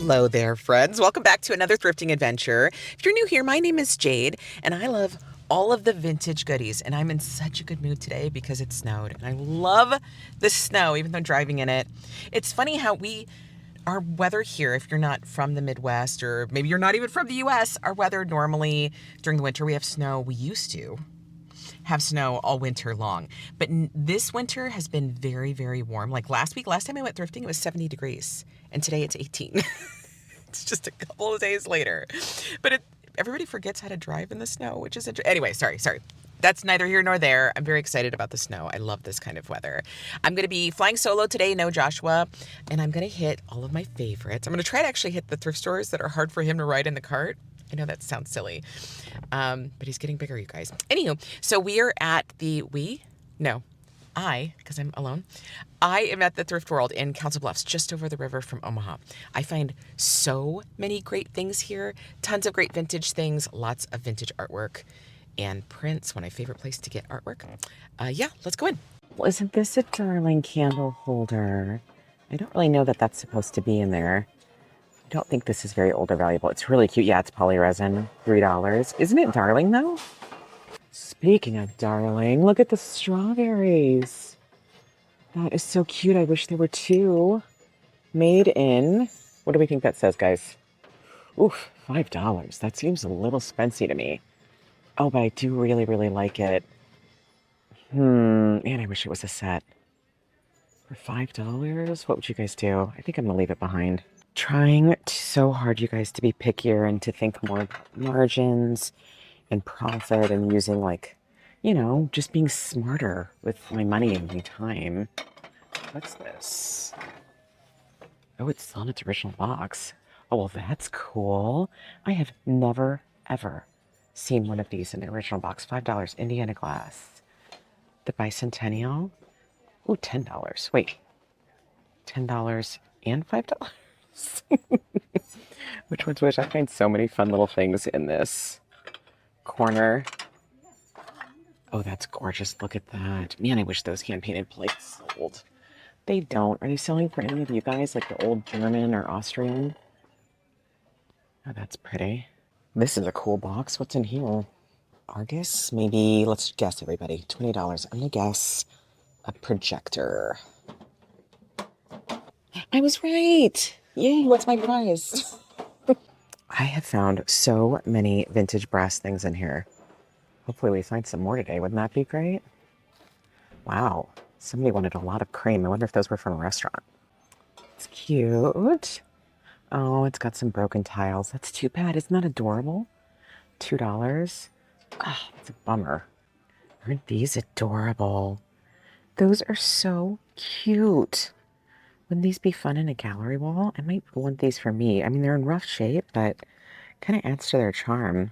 Hello there, friends. Welcome back to another thrifting adventure. If you're new here, my name is Jade, and I love all of the vintage goodies. And I'm in such a good mood today because it snowed, and I love the snow, even though driving in it. It's funny how our weather here, if you're not from the Midwest, or maybe you're not even from the US, our weather normally during the winter, we have snow. We used to have snow all winter long. But this winter has been very, very warm. Like last time I went thrifting, it was 70 degrees. And today it's 18. It's just a couple of days later. But everybody forgets how to drive in the snow, which is interesting. Anyway, sorry. That's neither here nor there. I'm very excited about the snow. I love this kind of weather. I'm going to be flying solo today, no Joshua, and I'm going to hit all of my favorites. I'm going to try to actually hit the thrift stores that are hard for him to ride in the cart. I know that sounds silly, but he's getting bigger, you guys. Anywho, so we are at because I'm alone. I am at the Thrift World in Council Bluffs, just over the river from Omaha. I find so many great things here, tons of great vintage things, lots of vintage artwork, and prints. One of my favorite place to get artwork. Yeah, let's go in. Well, isn't this a darling candle holder? I don't really know that that's supposed to be in there. I don't think this is very old or valuable. It's really cute. Yeah, it's polyresin, $3. Isn't it darling though? Speaking of darling, look at the strawberries. That is so cute. I wish there were two. Made in, what do we think that says, guys? Oof, $5. That seems a little spency to me. Oh, but I do really, really like it. Man, I wish it was a set. For $5, what would you guys do? I think I'm gonna leave it behind. Trying so hard, you guys, to be pickier and to think more about margins and profit and using, like, just being smarter with my money and my time. What's this? Oh, it's still in its original box. Oh, well, that's cool. I have never, ever seen one of these in the original box. $5, Indiana glass. The bicentennial. Ooh, $10. Wait, $10 and $5? Which one's which? I find so many fun little things in this corner. Oh, that's gorgeous. Look at that. Man, I wish those hand-painted plates sold. They don't. Are they selling for any of you guys, like the old German or Austrian? Oh, that's pretty. This is a cool box. What's in here? Argus? Maybe, let's guess, everybody. $20. I'm going to guess a projector. I was right. Yay, what's my prize? I have found so many vintage brass things in here. Hopefully we find some more today. Wouldn't that be great? Wow. Somebody wanted a lot of cream. I wonder if those were from a restaurant. It's cute. Oh, it's got some broken tiles. That's too bad. Isn't that adorable? $2. Ah, that's a bummer. Aren't these adorable? Those are so cute. Wouldn't these be fun in a gallery wall? I might want these for me. I mean, they're in rough shape, but kind of adds to their charm.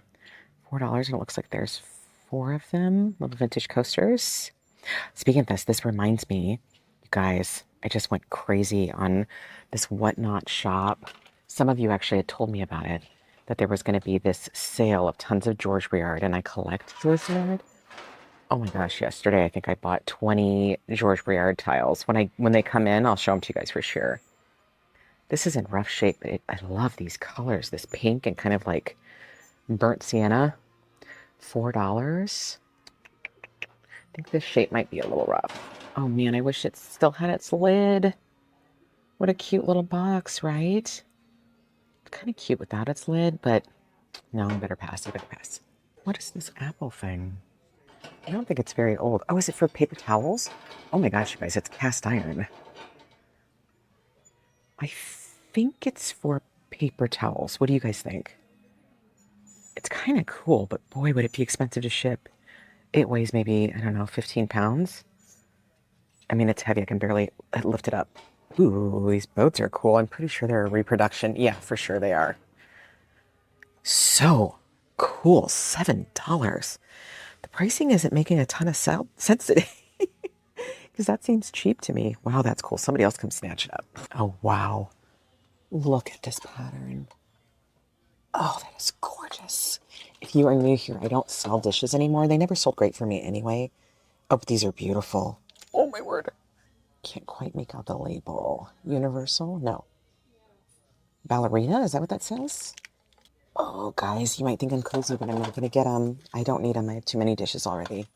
$4, and it looks like there's 4 of them. Little vintage coasters. Speaking of this reminds me, you guys, I just went crazy on this Whatnot shop. Some of you actually had told me about it, that there was going to be this sale of tons of George Briard, and I collect George Briard. Oh my gosh, yesterday I think I bought 20 George Briard tiles. When they come in, I'll show them to you guys for sure. This is in rough shape, but I love these colors, this pink and kind of like burnt sienna. $4. I think this shape might be a little rough. Oh man, I wish it still had its lid. What a cute little box, right? Kind of cute without its lid, but no, I better pass. What is this apple thing? I don't think it's very old. Oh, is it for paper towels? Oh my gosh, you guys, it's cast iron. I think it's for paper towels. What do you guys think? It's kind of cool, but boy, would it be expensive to ship. It weighs maybe, I don't know, 15 pounds. I mean, it's heavy. I can barely lift it up. Ooh, these boats are cool. I'm pretty sure they're a reproduction. Yeah, for sure they are. So cool. $7. The pricing isn't making a ton of sense today. Because that seems cheap to me. Wow, that's cool. Somebody else come snatch it up. Oh, wow. Look at this pattern. Oh, that is gorgeous. If you are new here, I don't sell dishes anymore. They never sold great for me anyway. Oh, but these are beautiful. Oh, my word. Can't quite make out the label. Universal? No. Ballerina, is that what that says? Oh, guys, you might think I'm cozy, but I'm not going to get them. I don't need them. I have too many dishes already.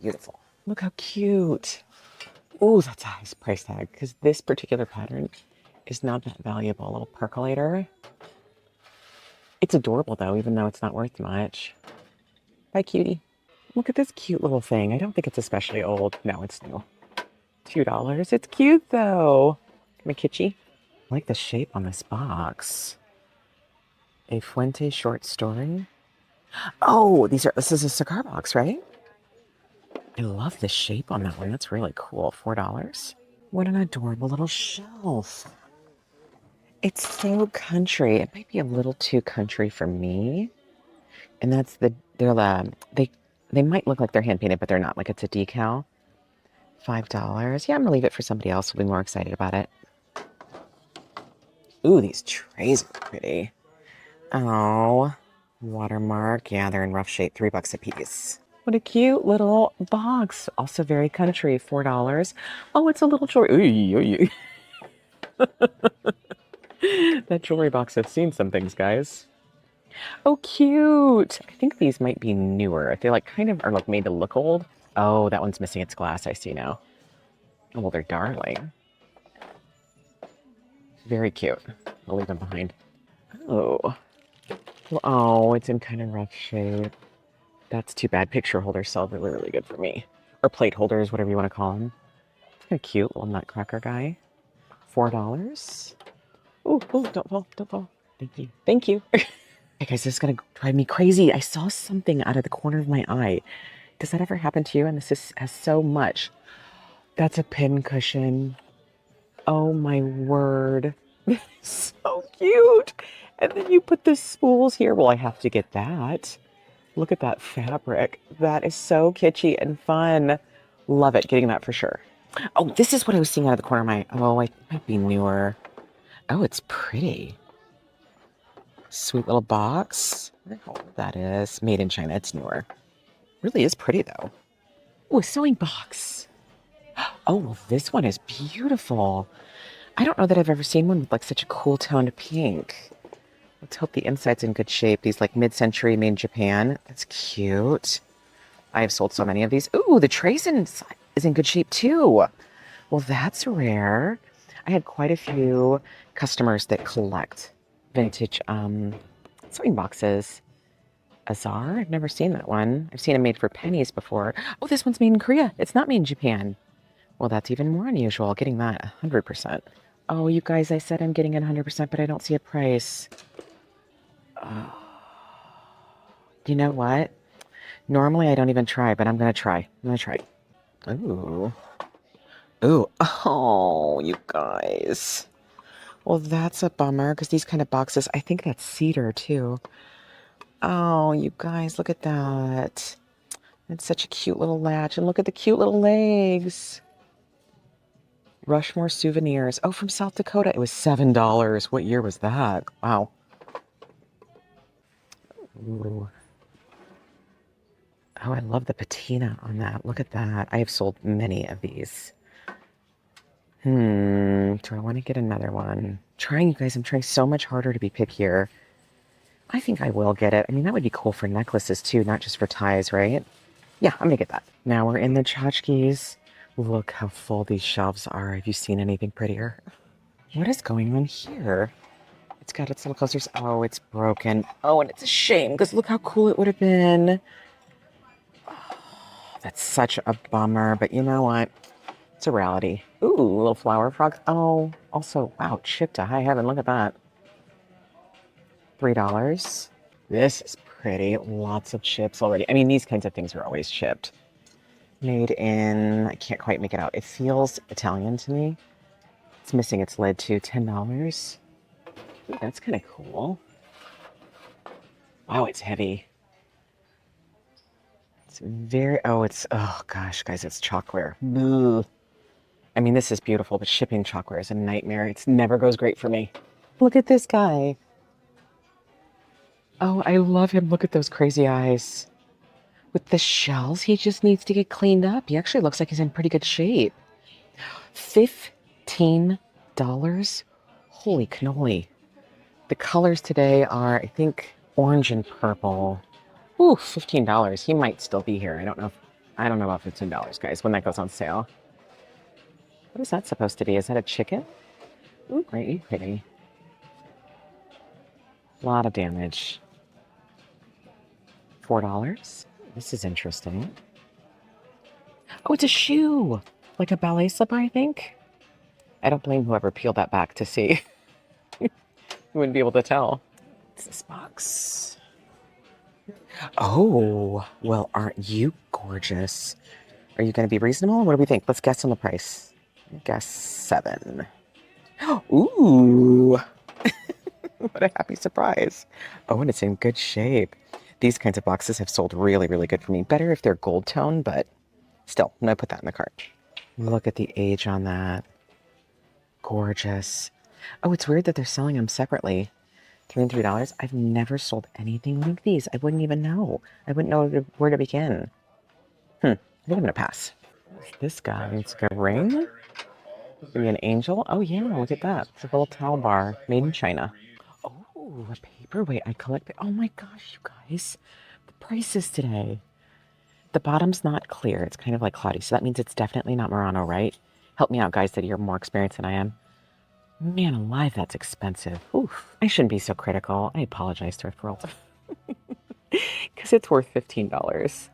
Beautiful. Look how cute. Ooh, that's a high price tag because this particular pattern is not that valuable. A little percolator. It's adorable, though, even though it's not worth much. Bye, cutie. Look at this cute little thing. I don't think it's especially old. No, it's new. $2. It's cute, though. Kind of kitschy. I like the shape on this box. A Fuente short story. Oh, this is a cigar box, right? I love the shape on that one. That's really cool. $4. What an adorable little shelf. It's so country. It might be a little too country for me. And that's they might look like they're hand painted, but they're not. Like it's a decal. $5. Yeah, I'm gonna leave it for somebody else who'll be more excited about it. Ooh, these trays are pretty. Oh, watermark. Yeah, they're in rough shape. $3 a piece. What a cute little box. Also very country. $4. Oh, it's a little jewelry. Ooh, ooh, ooh. That jewelry box has seen some things, guys. Oh, cute. I think these might be newer. They like kind of are like made to look old. Oh, that one's missing its glass. I see now. Oh, well, they're darling. Very cute. I'll leave them behind. Oh. Oh, it's in kind of rough shape. That's too bad. Picture holders sell really, really good for me. Or plate holders, whatever you want to call them. It's kind of cute. Little nutcracker guy. $4. Oh, don't fall. Don't fall. Thank you. Thank you. Hey guys, this is going to drive me crazy. I saw something out of the corner of my eye. Does that ever happen to you? And has so much. That's a pin cushion. Oh my word. So cute. And then you put the spools here. Well, I have to get that. Look at that fabric. That is so kitschy and fun. Love it. Getting that for sure. Oh, this is what I was seeing out of the corner of my... Oh, it might be newer. Oh, it's pretty. Sweet little box. I don't know what that is. Made in China. It's newer. Really is pretty, though. Oh, a sewing box. Oh, well, this one is beautiful. I don't know that I've ever seen one with like such a cool toned pink. Let's hope the inside's in good shape. These like mid-century made in Japan. That's cute. I have sold so many of these. Ooh, the trays is in good shape too. Well, that's rare. I had quite a few customers that collect vintage sewing boxes. Azar? I've never seen that one. I've seen them made for pennies before. Oh, this one's made in Korea. It's not made in Japan. Well, that's even more unusual, getting that 100%. Oh, you guys, I said I'm getting it 100%, but I don't see a price. Oh. You know what? Normally I don't even try, but I'm going to try. I'm going to try. Ooh. Ooh. Oh, you guys. Well, that's a bummer because these kind of boxes, I think that's cedar too. Oh, you guys, look at that. It's such a cute little latch. And look at the cute little legs. Rushmore Souvenirs. Oh, from South Dakota. It was $7. What year was that? Wow. Ooh. Oh, I love the patina on that. Look at that. I have sold many of these. Do I want to get another one? Trying, you guys. I'm trying so much harder to be pickier. I think I will get it. I mean, that would be cool for necklaces too, not just for ties, right? Yeah, I'm going to get that. Now we're in the tchotchkes. Look how full these shelves are. Have you seen anything prettier? What is going on here? It's got its little coasters. Oh, it's broken. Oh, and it's a shame because look how cool it would have been. Oh, that's such a bummer, but you know what? It's a reality. Ooh, little flower frogs. Oh, also, wow, chipped to high heaven. Look at that. $3. This is pretty. Lots of chips already. I mean, these kinds of things are always chipped. Made in, I can't quite make it out. It feels Italian to me. It's missing its lid too. $10. Ooh, that's kind of cool. Wow, it's heavy. It's very, oh gosh, guys, it's chalkware. Ugh. I mean, this is beautiful, but shipping chalkware is a nightmare. It never goes great for me. Look at this guy. Oh, I love him. Look at those crazy eyes. With the shells, he just needs to get cleaned up. He actually looks like he's in pretty good shape. $15? Holy cannoli. The colors today are, I think, orange and purple. Ooh, $15. He might still be here. I don't know if, I don't know about $15, guys, when that goes on sale. What is that supposed to be? Is that a chicken? Ooh, pretty pretty. A lot of damage. $4. This is interesting. Oh, it's a shoe. Like a ballet slipper, I think. I don't blame whoever peeled that back to see. You wouldn't be able to tell. What's this box? Oh, well, aren't you gorgeous? Are you going to be reasonable? What do we think? Let's guess on the price. Guess 7. Ooh, what a happy surprise. Oh, and it's in good shape. These kinds of boxes have sold really, really good for me. Better if they're gold tone, but still, I'm going to put that in the cart. Look at the age on that. Gorgeous. Oh, it's weird that they're selling them separately. $3 and $3. I've never sold anything like these. I wouldn't even know. I wouldn't know where to begin. I think I'm going to pass. This guy, it's like a ring. Maybe an angel. Oh, yeah, look at that. It's a little towel bar made in China. Oh, a paperweight. I collect. Oh my gosh, you guys. The prices today. The bottom's not clear. It's kind of like cloudy. So that means it's definitely not Murano, right? Help me out, guys, that you're more experienced than I am. Man alive, that's expensive. Oof. I shouldn't be so critical. I apologize, Thrift World. Because it's worth $15.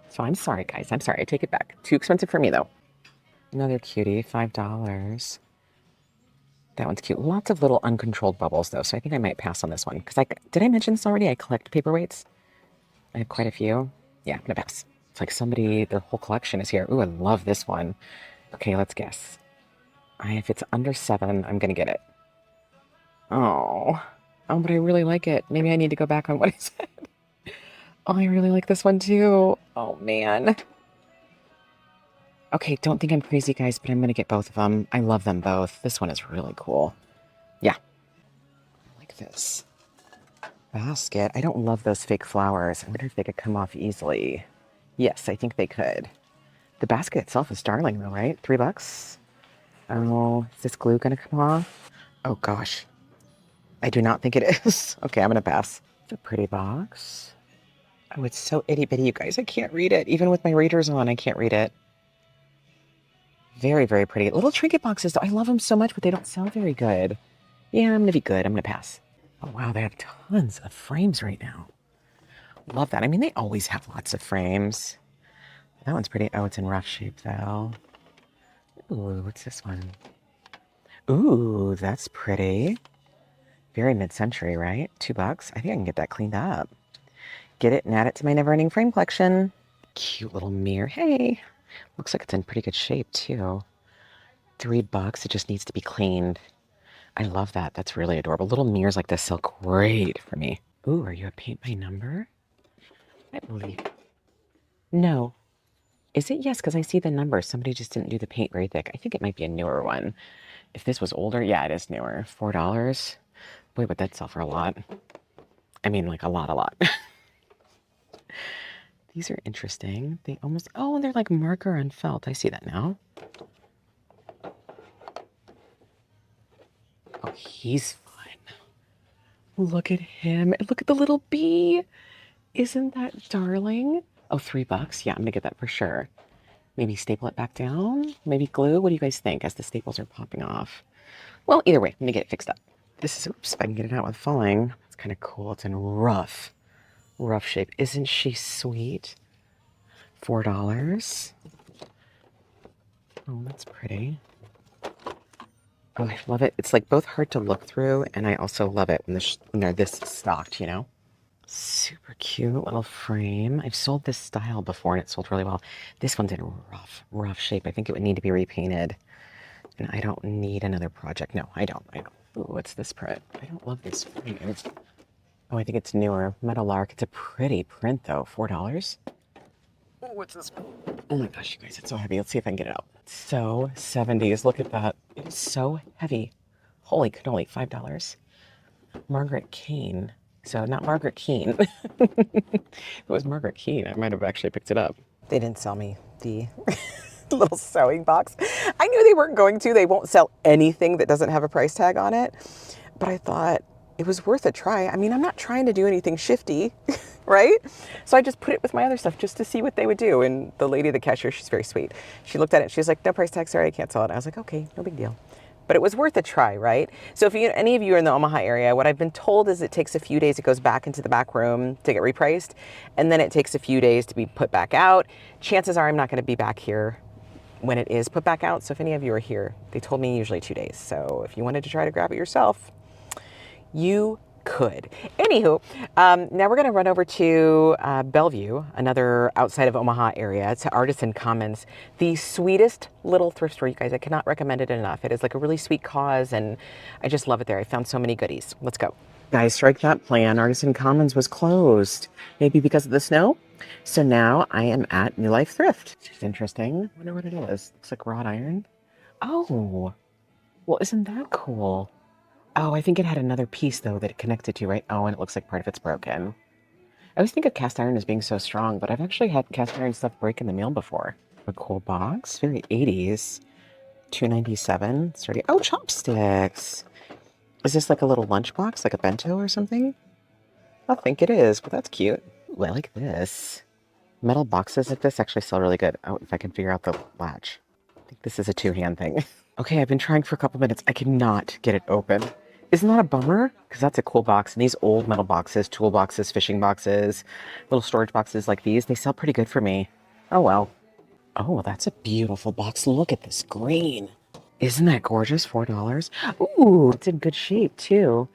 So I'm sorry, guys. I'm sorry. I take it back. Too expensive for me, though. Another cutie, $5. That one's cute. Lots of little uncontrolled bubbles, though, so I think I might pass on this one. Because did I mention this already? I collect paperweights. I have quite a few. Yeah, I'm going to pass. It's like somebody, their whole collection is here. Ooh, I love this one. Okay, let's guess. If it's under 7, I'm going to get it. Oh, but I really like it. Maybe I need to go back on what I said. Oh, I really like this one too. Oh, man. Okay, don't think I'm crazy, guys, but I'm going to get both of them. I love them both. This one is really cool. Yeah. I like this basket. I don't love those fake flowers. I wonder if they could come off easily. Yes, I think they could. The basket itself is darling, though, right? $3? Oh, is this glue going to come off? Oh, gosh. I do not think it is. Okay, I'm going to pass. It's a pretty box. Oh, it's so itty-bitty, you guys. I can't read it. Even with my readers on, I can't read it. Very, very pretty. Little trinket boxes, though. I love them so much, but they don't sell very good. Yeah, I'm going to be good. I'm going to pass. Oh, wow, they have tons of frames right now. Love that. I mean, they always have lots of frames. That one's pretty. Oh, it's in rough shape, though. Ooh, what's this one? Ooh, that's pretty. Very mid-century, right? $2. I think I can get that cleaned up. Get it and add it to my never-ending frame collection. Cute little mirror. Hey, looks like it's in pretty good shape, too. $3. It just needs to be cleaned. I love that. That's really adorable. Little mirrors like this sell great for me. Ooh, are you a paint by number? I believe. No. Is it? Yes, because I see the number. Somebody just didn't do the paint very thick. I think it might be a newer one. If this was older, yeah, it is newer. $4. Boy, would that sell for a lot. I mean, like a lot. These are interesting. They almost, oh, they're like marker and felt. I see that now. Oh, he's fun. Look at him. Look at the little bee. Isn't that darling? Oh, $3. Yeah, I'm gonna get that for sure. Maybe staple it back down. Maybe glue. What do you guys think as the staples are popping off? Well, either way, I'm gonna get it fixed up. This is, oops, if I can get it out with falling. It's kind of cool. It's in rough shape. Isn't she sweet? $4. Oh, that's pretty. Oh, I love it. It's like both hard to look through, and I also love it when they're this stocked, you know? Super cute little frame. I've sold this style before, and it sold really well. This one's in rough shape. I think it would need to be repainted, and I don't need another project. No, I don't. Ooh, what's this print? I don't love this frame. Oh, I think it's newer. Metal Lark. It's a pretty print, though. $4. Oh, what's this? Oh my gosh, you guys, it's so heavy. Let's see if I can get it out. So 70s. Look at that. It is so heavy. Holy cannoli, $5. Margaret Kane. So not Margaret Keane. If it was Margaret Keane, I might have actually picked it up. They didn't sell me the little sewing box. I knew they weren't going to. They won't sell anything that doesn't have a price tag on it. But I thought, it was worth a try. I mean, I'm not trying to do anything shifty, right? So I just put it with my other stuff just to see what they would do. And the lady, the cashier, she's very sweet. She looked at it. She was like, no price tag, sorry, I can't sell it. I was like, okay, no big deal. But it was worth a try, right? So if any of you are in the Omaha area, what I've been told is it takes a few days. It goes back into the back room to get repriced. And then it takes a few days to be put back out. Chances are I'm not going to be back here when it is put back out. So if any of you are here, they told me usually 2 days. So if you wanted to try to grab it yourself, you could. Anywho, now we're going to run over to Bellevue, another outside of Omaha area, to Artisan Commons, the sweetest little thrift store, you guys. I cannot recommend it enough. It is like a really sweet cause, and I just love it there. I found so many goodies. Let's go. Guys, strike that plan. Artisan Commons was closed, maybe because of the snow. So now I am at New Life Thrift. It's interesting. I wonder what it is. It's like wrought iron. Oh, well, isn't that cool? Oh, I think it had another piece, though, that it connected to, right? Oh, and it looks like part of it's broken. I always think of cast iron as being so strong, but I've actually had cast iron stuff break in the mail before. A cool box. Very 80s. $2.97. Sturdy. Oh, chopsticks. Is this like a little lunchbox, like a bento or something? I think it is, but that's cute. Ooh, I like this. Metal boxes like this actually sell really good. Oh, if I can figure out the latch. I think this is a two-hand thing. Okay, I've been trying for a couple minutes. I cannot get it open. Isn't that a bummer? Because that's a cool box. And these old metal boxes, tool boxes, fishing boxes, little storage boxes like these, they sell pretty good for me. Oh, well. Oh, well, that's a beautiful box. Look at this green. Isn't that gorgeous? $4. Ooh, it's in good shape, too.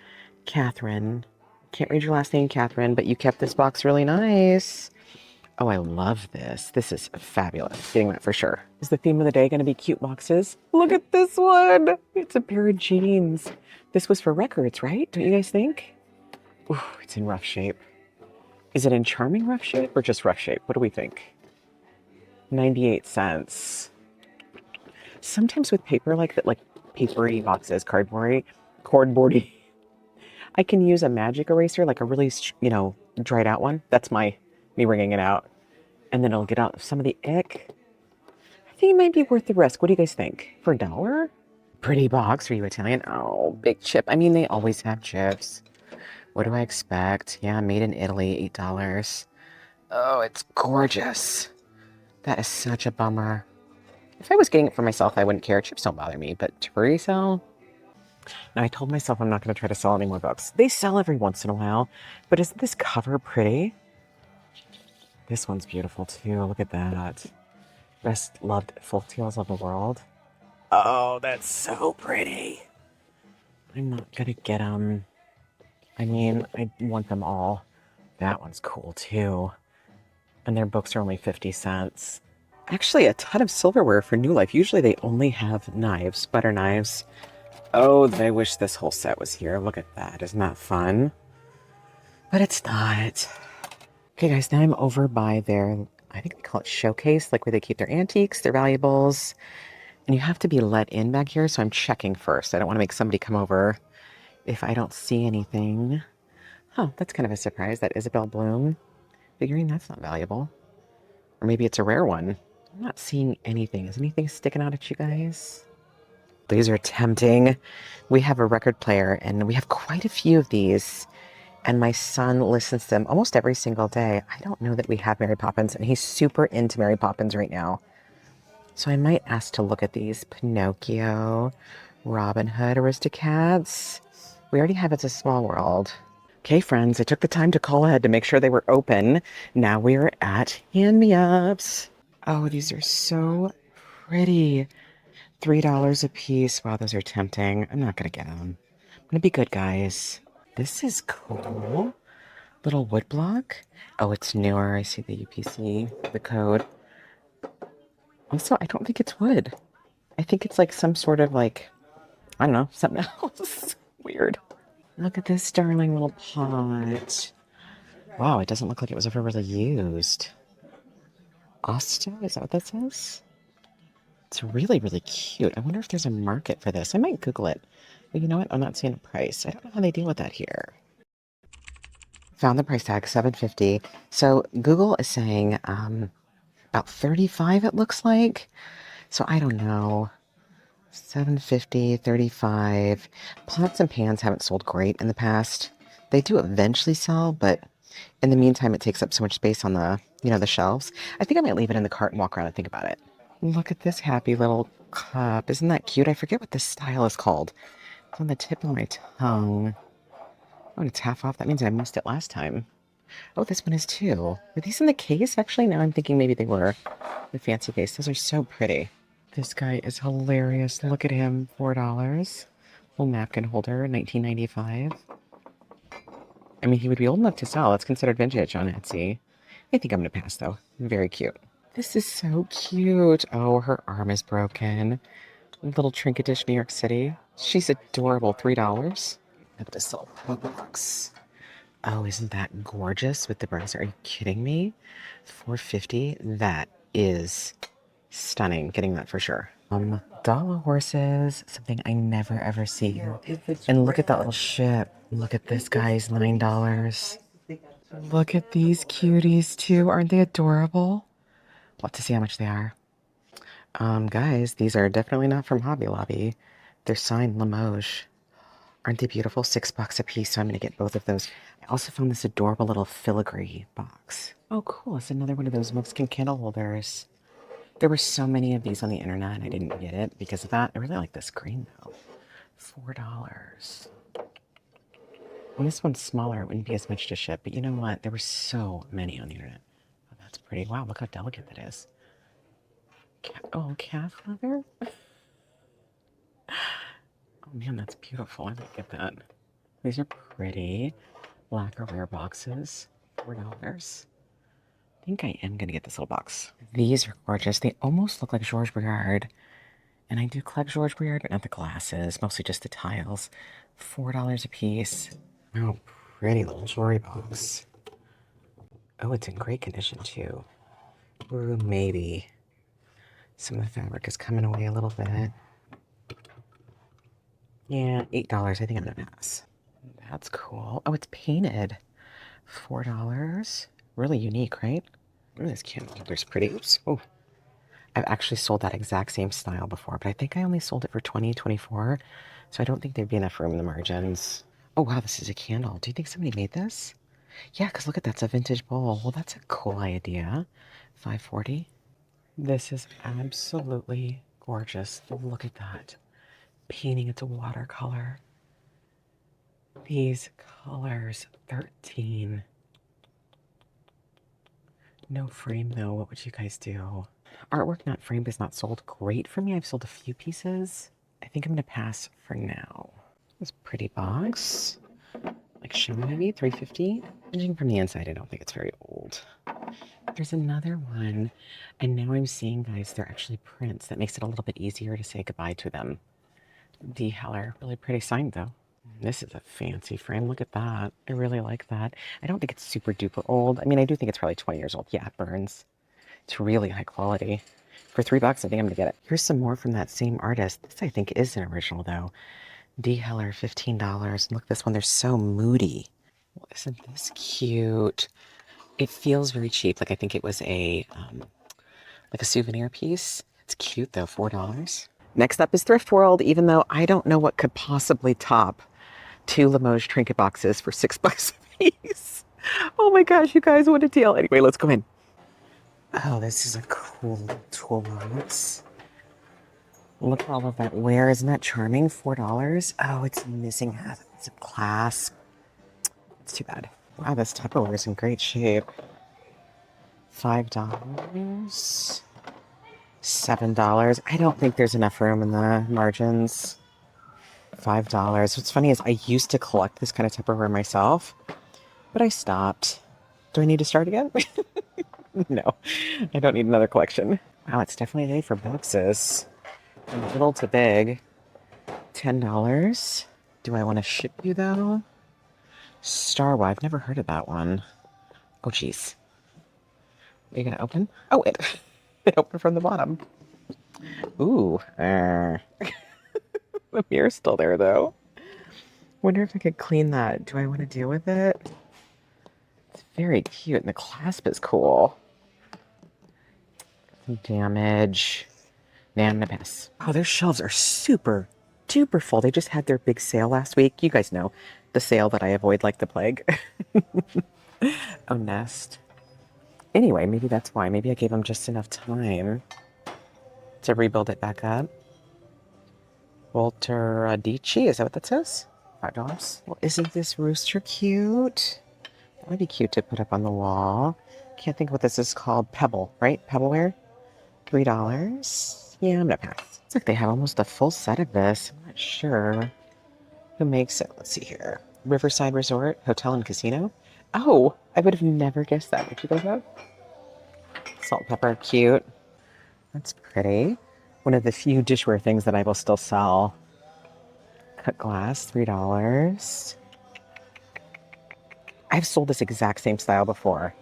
Catherine. Can't read your last name, Catherine, but you kept this box really nice. Oh, I love this. This is fabulous. Getting that for sure. Is the theme of the day going to be cute boxes? Look at this one. It's a pair of jeans. This was for records, right? Don't you guys think? Ooh, it's in rough shape. Is it in charming rough shape or just rough shape? What do we think? 98 cents. Sometimes with paper like that, like papery boxes, cardboardy, I can use a magic eraser, like a really, dried out one. That's me wringing it out. And then it'll get out some of the ick. I think it might be worth the risk. What do you guys think? For $1? Pretty box. Are you Italian? Oh, big chip. I mean, they always have chips. What do I expect? Yeah, made in Italy, $8. Oh, it's gorgeous. That is such a bummer. If I was getting it for myself, I wouldn't care. Chips don't bother me, but to resell? Now, I told myself I'm not going to try to sell any more books. They sell every once in a while, but isn't this cover pretty? This one's beautiful, too. Look at that. Best loved folk tales of the world. Oh, that's so pretty. I'm not going to get them. I mean, I want them all. That one's cool, too. And their books are only 50 cents. Actually, a ton of silverware for New Life. Usually they only have knives, butter knives. Oh, I wish this whole set was here. Look at that. Isn't that fun? But it's not. Okay, guys, now I'm over by their, I think they call it showcase, like where they keep their antiques, their valuables. And you have to be let in back here, so I'm checking first. I don't want to make somebody come over if I don't see anything. Huh, that's kind of a surprise. That Isabel Bloom figurine, that's not valuable. Or maybe it's a rare one. I'm not seeing anything. Is anything sticking out at you guys? These are tempting. We have a record player, and we have quite a few of these. And my son listens to them almost every single day. I don't know that we have Mary Poppins, and he's super into Mary Poppins right now. So I might ask to look at these. Pinocchio, Robin Hood, Aristocats. We already have It's a Small World. Okay, friends, I took the time to call ahead to make sure they were open. Now we're at hand-me-ups. Oh, these are so pretty. $3 a piece. Wow, those are tempting. I'm not going to get them. I'm going to be good, guys. This is cool. Little wood block. Oh, it's newer. I see the UPC, the code. Also, I don't think it's wood. I think it's like some sort of like, I don't know, something else. Weird. Look at this darling little pot. Wow, it doesn't look like it was ever really used. Asta, is that what that says? It's really, really cute. I wonder if there's a market for this. I might Google it. But you know what? I'm not seeing a price. I don't know how they deal with that here. Found the price tag, $7.50. So Google is saying about $35, it looks like. So I don't know. $7.50, $35. Pots and pans haven't sold great in the past. They do eventually sell, but in the meantime, it takes up so much space on the, the shelves. I think I might leave it in the cart and walk around and think about it. Look at this happy little cup. Isn't that cute? I forget what this style is called. It's on the tip of my tongue. Oh, and it's half off. That means I missed it last time. Oh, this one is too. Were these in the case? Actually, now I'm thinking maybe they were. The fancy case. Those are so pretty. This guy is hilarious. Look at him. $4. Little napkin holder, 1995. I mean, he would be old enough to sell. It's considered vintage on Etsy. I think I'm going to pass, though. Very cute. This is so cute. Oh, her arm is broken. Little trinket dish, New York City. She's adorable. $3. Look at this little box. Oh, isn't that gorgeous with the birds? Are you kidding me? $4.50. That is stunning. Getting that for sure. Dollar horses, something I never ever see. And look at that little ship. Look at this, guys, $9. Look at these cuties too. Aren't they adorable? We'll have to see how much they are. Guys, these are definitely not from Hobby Lobby. They're signed Limoges. Aren't they beautiful? $6 a piece, so I'm gonna get both of those. I also found this adorable little filigree box. Oh, cool. It's another one of those Mexican candle holders. There were so many of these on the internet, and I didn't get it because of that. I really like this green, though. $4. And this one's smaller. It wouldn't be as much to ship, but you know what? There were so many on the internet. Oh, that's pretty. Wow, look how delicate that is. Calf leather? Oh, man, that's beautiful. I might get that. These are pretty. Lacquerware boxes. $4. I think I am going to get this little box. These are gorgeous. They almost look like Georges Briard. And I do collect Georges Briard, but not the glasses. Mostly just the tiles. $4 a piece. Oh, pretty little jewelry box. Oh, it's in great condition, too. Ooh, maybe. Some of the fabric is coming away a little bit. Yeah, $8. I think I'm going to pass. That's cool. Oh, it's painted. $4. Really unique, right? Ooh, this candle holder's pretty. Oops. Oh. I've actually sold that exact same style before, but I think I only sold it for $20, $24. So I don't think there'd be enough room in the margins. Oh, wow, this is a candle. Do you think somebody made this? Yeah, because look at that's a vintage bowl. Well, that's a cool idea. $5.40. This is absolutely gorgeous. Look at that. Painting into watercolor. These colors, 13. No frame though. What would you guys do? Artwork not framed is not sold great for me. I've sold a few pieces. I think I'm going to pass for now. This pretty box. Like shiny, $3.50. Judging from the inside, I don't think it's very old. There's another one. And now I'm seeing, guys, they're actually prints. That makes it a little bit easier to say goodbye to them. D. Heller. Really pretty signed, though. This is a fancy frame. Look at that. I really like that. I don't think it's super duper old. I mean, I do think it's probably 20 years old. Yeah, it burns. It's really high quality. For $3, I think I'm going to get it. Here's some more from that same artist. This, I think, is an original, though. D. Heller, $15. Look, this one, they're so moody. Well, isn't this cute? It feels very cheap. Like, I think it was a souvenir piece. It's cute, though, $4. Next up is Thrift World, even though I don't know what could possibly top 2 Limoges trinket boxes for $6 a piece. Oh my gosh, you guys, what a deal. Anyway, let's go in. Oh, this is a cool toolbox. Look at all of that wear. Isn't that charming? $4. Oh, it's missing half of its clasp. It's too bad. Wow, this Tupperware is in great shape. $5. $7. I don't think there's enough room in the margins. $5. What's funny is I used to collect this kind of Tupperware myself, but I stopped. Do I need to start again? No, I don't need another collection. Wow, it's definitely made for boxes. From little to big. $10. Do I want to ship you, though? Starwa, I've never heard of that one. Oh, jeez. Are you going to open? Oh, it opened from the bottom. Ooh. The mirror's still there, though. Wonder if I could clean that. Do I want to deal with it? It's very cute, and the clasp is cool. Some damage. Nah, I'm gonna pass. Oh, their shelves are super duper full. They just had their big sale last week. You guys know the sale that I avoid like the plague. Oh, Nest. Anyway, maybe that's why. Maybe I gave them just enough time to rebuild it back up. Walter Adichie, is that what that says? $5. Well, isn't this rooster cute? That would be cute to put up on the wall. Can't think what this is called. Pebble, right? Pebbleware? $3. Yeah, I'm gonna pass. It's like they have almost a full set of this. I'm not sure who makes it. Let's see here. Riverside Resort, Hotel and Casino. Oh, I would have never guessed that. Would you guys have? Salt and pepper, cute. That's pretty. One of the few dishware things that I will still sell. Cut glass, $3. I've sold this exact same style before.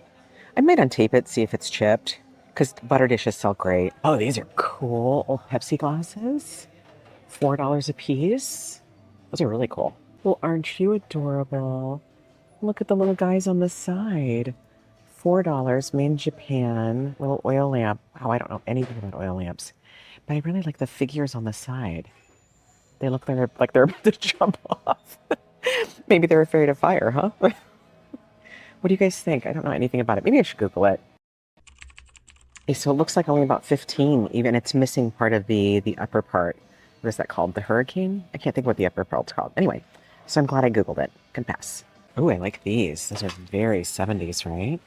I might untape it, see if it's chipped, because butter dishes sell great. Oh, these are cool. Old Pepsi glasses. $4 a piece. Those are really cool. Well, aren't you adorable? Look at the little guys on the side. $4, made in Japan. Little oil lamp. Wow, I don't know anything about oil lamps. But I really like the figures on the side. They look like they're about to jump off. Maybe they're afraid of fire, huh? What do you guys think? I don't know anything about it. Maybe I should Google it. Okay, so it looks like only about 15, even it's missing part of the upper part. What is that called? The hurricane? I can't think what the upper part's called. Anyway, so I'm glad I Googled it. Can pass. Oh, I like these. Those are very 70s, right?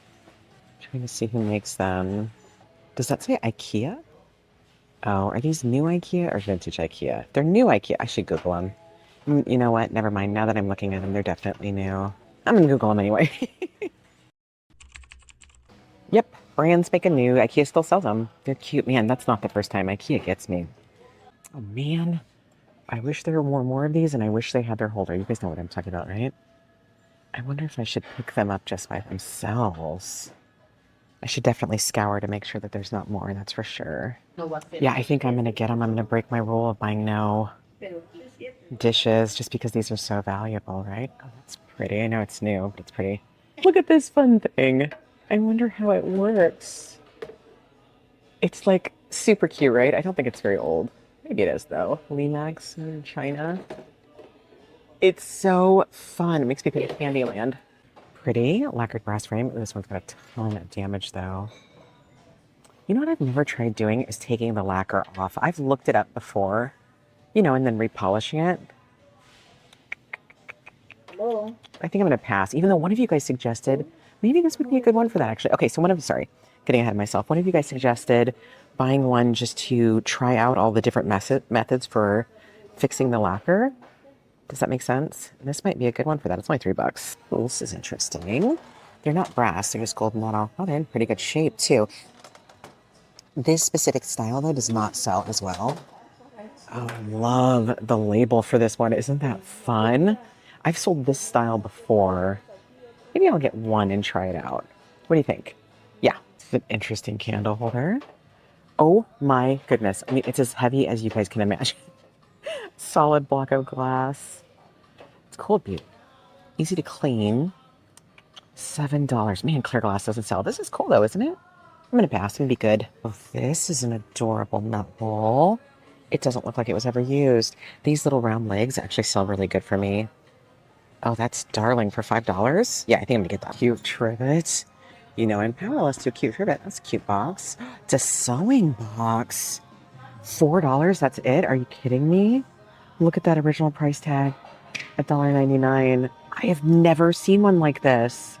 Trying to see who makes them. Does that say IKEA? Oh, are these new IKEA or vintage IKEA? They're new IKEA. I should Google them. You know what? Never mind. Now that I'm looking at them, they're definitely new. I'm going to Google them anyway. Yep, brand spanking new. IKEA still sells them. They're cute. Man, that's not the first time IKEA gets me. Oh, man. I wish there were more of these, and I wish they had their holder. You guys know what I'm talking about, right? I wonder if I should pick them up just by themselves. I should definitely scour to make sure that there's not more, that's for sure. Yeah, I think I'm going to get them. I'm going to break my rule of buying no dishes just because these are so valuable, right? Oh, that's pretty. I know it's new, but it's pretty. Look at this fun thing. I wonder how it works. It's like super cute, right? I don't think it's very old. Maybe it is though. Limoges in China. It's so fun. It makes me think of Candyland. Pretty lacquered brass frame. This one's got a ton of damage though. You know what I've never tried doing is taking the lacquer off. I've looked it up before, you know, and then repolishing it. Hello. I think I'm going to pass, even though one of you guys suggested, maybe this would be a good one for that actually. Okay, so getting ahead of myself. One of you guys suggested buying one just to try out all the different methods for fixing the lacquer. Does that make sense? This might be a good one for that. It's only $3. Oh, this is interesting. They're not brass, they're just gold metal. Oh, they're in pretty good shape too. This specific style though does not sell as well. Oh, I love the label for this one. Isn't that fun? I've sold this style before. Maybe I'll get one and try it out. What do you think? Yeah, it's an interesting candle holder. Oh my goodness. I mean, it's as heavy as you guys can imagine. Solid block of glass. It's cold beauty. Easy to clean. $7. Man, clear glass doesn't sell. This is cool though, isn't it? I'm going to pass. It's going to be good. Oh, this is an adorable nut bowl. It doesn't look like it was ever used. These little round legs actually sell really good for me. Oh, that's darling for $5. Yeah, I think I'm gonna get that. Cute trivet. You know, I'm powerless to a cute trivet. That's a cute box. It's a sewing box. $4, that's it? Are you kidding me? Look at that original price tag. $1.99. I have never seen one like this.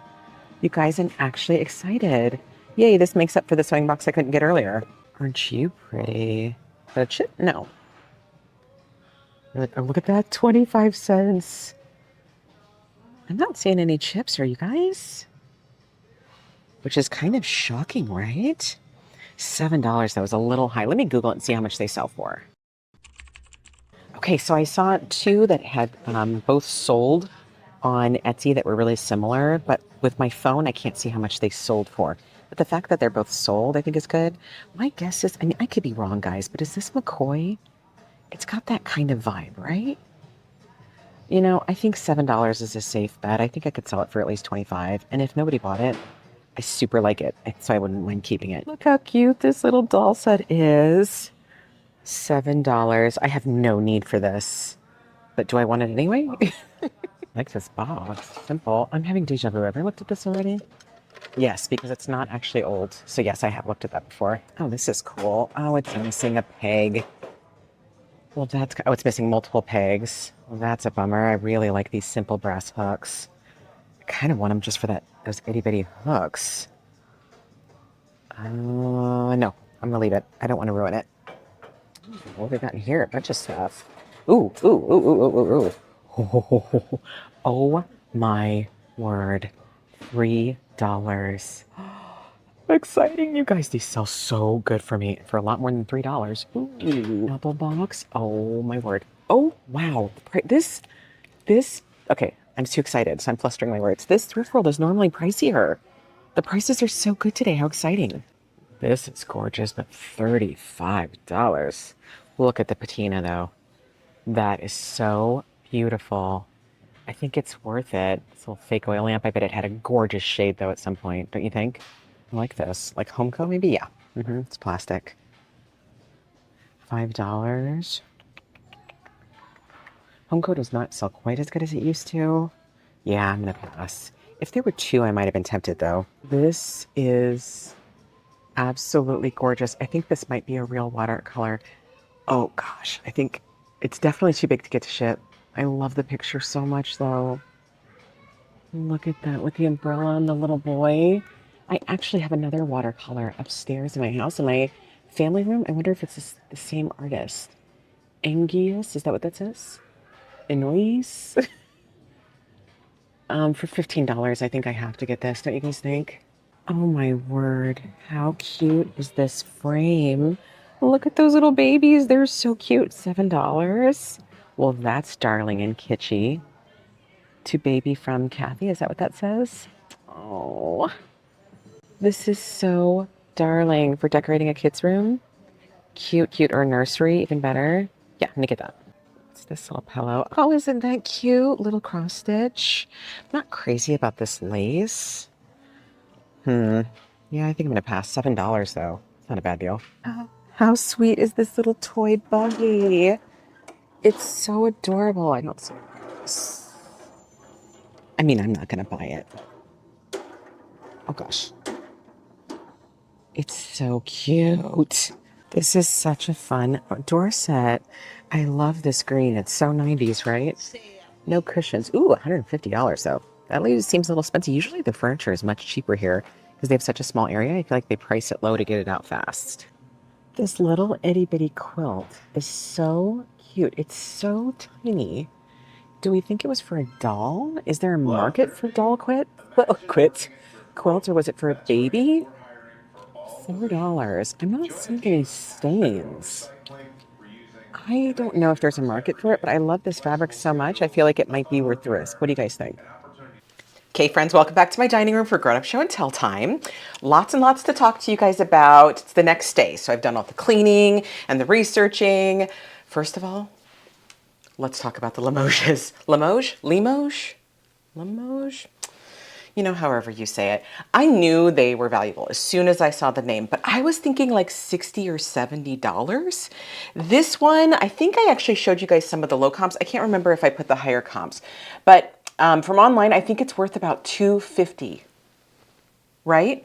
You guys, I'm actually excited. Yay, this makes up for the sewing box I couldn't get earlier. Aren't you pretty? Is that a chip? No. Oh, look at that, 25 cents. I'm not seeing any chips here, you guys. Which is kind of shocking, right? $7, that was a little high. Let me Google it and see how much they sell for. Okay, so I saw two that had both sold on Etsy that were really similar, but with my phone, I can't see how much they sold for. But the fact that they're both sold, I think is good. My guess is, I mean, I could be wrong, guys, but is this McCoy? It's got that kind of vibe, right? You know, I think $7 is a safe bet. I think I could sell it for at least 25. And if nobody bought it, I super like it. So I wouldn't mind keeping it. Look how cute this little doll set is. $7. I have no need for this, but do I want it anyway? I like this box. Simple. I'm having deja vu. Have I looked at this already? Yes, because it's not actually old. So yes, I have looked at that before. Oh, this is cool. Oh, it's missing a peg. Well, oh, it's missing multiple pegs. Well, that's a bummer. I really like these simple brass hooks. I kind of want them just for those itty bitty hooks. No, I'm gonna leave it. I don't want to ruin it. What have we got in here? A bunch of stuff. Ooh, ooh, ooh, ooh, ooh, ooh. Oh, oh my word. $3. Exciting, you guys. These sell so good for me for a lot more than $3. Ooh, apple box. Oh my word. Oh, wow. Okay, I'm too excited, so I'm flustering my words. This Thrift World is normally pricier. The prices are so good today. How exciting. This is gorgeous, but $35. Look at the patina, though. That is so beautiful. I think it's worth it. This little fake oil lamp. I bet it had a gorgeous shade, though, at some point. Don't you think? I like this. Like Homeco, maybe? Yeah. It's plastic. $5. Homeco does not sell quite as good as it used to. Yeah, I'm going to pass. If there were two, I might have been tempted, though. This is absolutely gorgeous. I think this might be a real watercolor. Oh gosh, I think it's definitely too big to get to ship. I love the picture so much though. Look at that with the umbrella and the little boy. I actually have another watercolor upstairs in my house, in my family room. I wonder if it's the same artist. Angius, is that what that says? Enois? For $15, I think I have to get this. Don't you guys think? Oh my word, how cute is this frame? Look at those little babies. They're so cute. $7. Well, that's darling and kitschy. To baby from Kathy. Is that what that says? Oh, this is so darling for decorating a kid's room. Cute, cute, or nursery, even better. Yeah, I'm gonna get that. What's this little pillow? Oh, isn't that cute? Little cross stitch. I'm not crazy about this lace. Yeah, I think I'm gonna pass. $7 though. It's not a bad deal. Oh, how sweet is this little toy buggy? It's so adorable. I don't. I mean, I'm not gonna buy it. Oh gosh, it's so cute. This is such a fun door set. I love this green. It's so 90s, right? No cushions. Ooh, $150 though. That seems a little expensive. Usually the furniture is much cheaper here because they have such a small area. I feel like they price it low to get it out fast. This little itty bitty quilt is so cute. It's so tiny. Do we think it was for a doll? Is there a market for doll quilts, or was it for a baby? $4. I'm not seeing any stains. I don't know if there's a market for it, but I love this fabric so much. I feel like it might be worth the risk. What do you guys think? Okay, friends, welcome back to my dining room for grown-up show and tell time. Lots and lots to talk to you guys about. It's the next day, so I've done all the cleaning and the researching. First of all, let's talk about the Limoges. Limoges? You know, however you say it. I knew they were valuable as soon as I saw the name, but I was thinking like $60 or $70. This one, I think I actually showed you guys some of the low comps. I can't remember if I put the higher comps, but from online, I think it's worth about $250, right?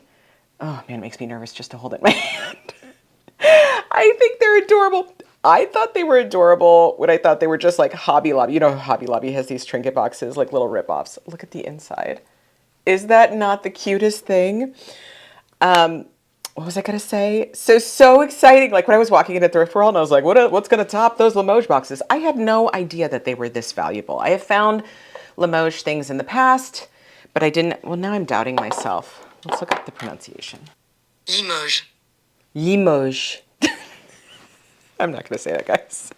Oh man, it makes me nervous just to hold it in my hand. I think they're adorable. I thought they were adorable when I thought they were just like Hobby Lobby. You know, Hobby Lobby has these trinket boxes, like little rip-offs. Look at the inside. Is that not the cutest thing? What was I gonna say? So exciting. Like when I was walking into Thrift World and I was like, what's gonna top those Limoges boxes? I had no idea that they were this valuable. I have found Limoges things in the past, but I didn't, well, now I'm doubting myself. Let's look up the pronunciation. Limoges. Limoges. I'm not gonna say that, guys.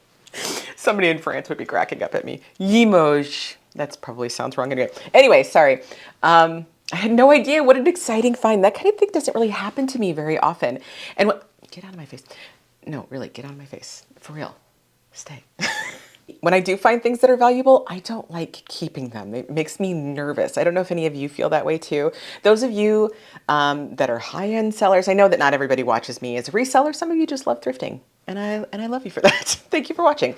Somebody in France would be cracking up at me. Limoges. That probably sounds wrong anyway. Anyway, sorry. I had no idea. What an exciting find. That kind of thing doesn't really happen to me very often. And get out of my face. No, really, get out of my face. For real. Stay. When I do find things that are valuable, I don't like keeping them. It makes me nervous. I don't know if any of you feel that way too. Those of you that are high-end sellers, I know that not everybody watches me as a reseller. Some of you just love thrifting. And I love you for that. Thank you for watching.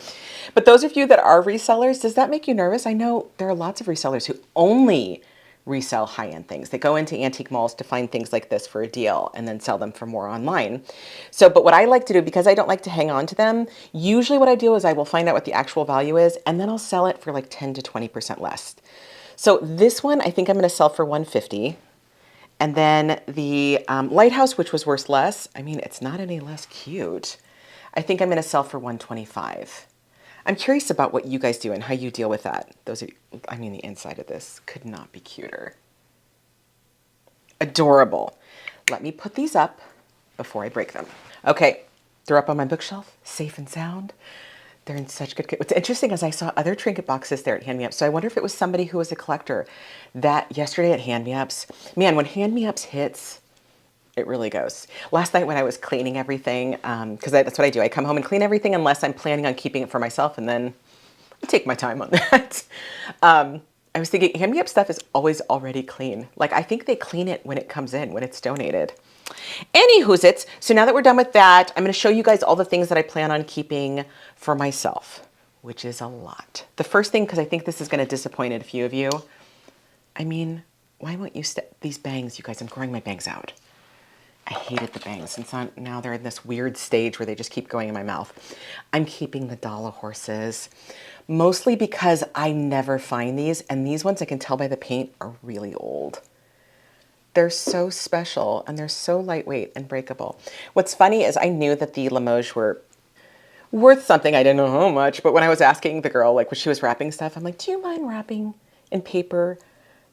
But those of you that are resellers, does that make you nervous? I know there are lots of resellers who only resell high-end things. They go into antique malls to find things like this for a deal and then sell them for more online. So, but what I like to do, because I don't like to hang on to them, usually what I do is I will find out what the actual value is, and then I'll sell it for like 10 to 20% less. So this one, I think I'm going to sell for $150. And then the lighthouse, which was worth less, I mean, it's not any less cute. I think I'm going to sell for $125. I'm curious about what you guys do and how you deal with that. Those are, I mean, the inside of this could not be cuter. Adorable. Let me put these up before I break them. Okay, they're up on my bookshelf, safe and sound. They're in such good. What's interesting is I saw other trinket boxes there at Hand Me Ups. So I wonder if it was somebody who was a collector that yesterday at Hand Me Ups. Man, when Hand Me Ups hits, it really goes. Last night when I was cleaning everything, because that's what I do. I come home and clean everything unless I'm planning on keeping it for myself, and then I take my time on that. I was thinking Hand Me Up stuff is always already clean. Like I think they clean it when it comes in, when it's donated. Anywhoozits, so now that we're done with that, I'm going to show you guys all the things that I plan on keeping for myself, which is a lot. The first thing, because I think this is going to disappoint a few of you, I mean, why won't you these bangs, you guys, I'm growing my bangs out. I hated the bangs, and now they're in this weird stage where they just keep going in my mouth. I'm keeping the dollar horses, mostly because I never find these, and these ones I can tell by the paint are really old. They're so special, and they're so lightweight and breakable. What's funny is I knew that the Limoges were worth something. I didn't know how much, but when I was asking the girl, like when she was wrapping stuff, I'm like, do you mind wrapping in paper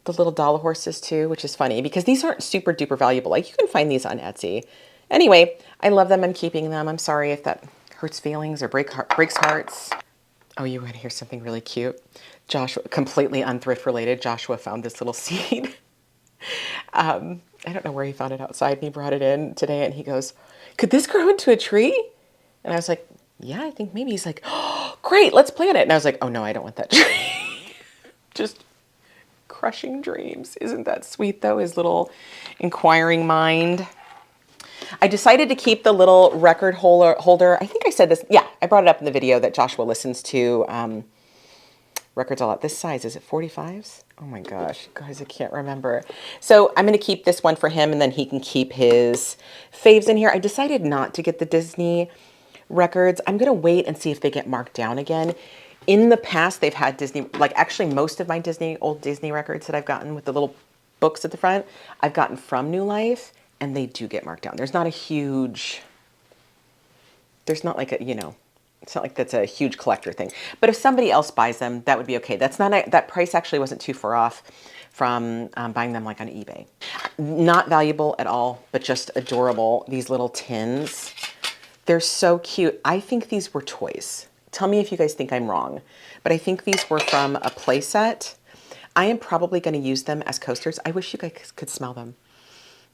the little dollar horses too? Which is funny because these aren't super duper valuable. Like you can find these on Etsy. Anyway, I love them. I'm keeping them. I'm sorry if that hurts feelings or breaks hearts. Oh, you want to hear something really cute? Joshua, completely unthrift related, Joshua found this little seed. I don't know where he found it outside, and he brought it in today, and he goes, could this grow into a tree? And I was like, yeah, I think maybe. He's like, oh, great, let's plant it. And I was like, oh no, I don't want that tree. Just crushing dreams. Isn't that sweet though, his little inquiring mind? I decided to keep the little record holder. I think I said this, yeah, I brought it up in the video that Joshua listens to records a lot. This size, is it 45s? Oh my gosh, guys, I can't remember. So I'm going to keep this one for him, and then he can keep his faves in here. I decided not to get the Disney records. I'm going to wait and see if they get marked down again. In the past, they've had Disney, like actually most of my old Disney records that I've gotten with the little books at the front, I've gotten from New Life, and they do get marked down. There's not a huge, there's not like a, you know, it's not like that's a huge collector thing. But if somebody else buys them, that would be okay. That's not that price actually wasn't too far off from buying them like on eBay. Not valuable at all, but just adorable. These little tins. They're so cute. I think these were toys. Tell me if you guys think I'm wrong. But I think these were from a play set. I am probably going to use them as coasters. I wish you guys could smell them.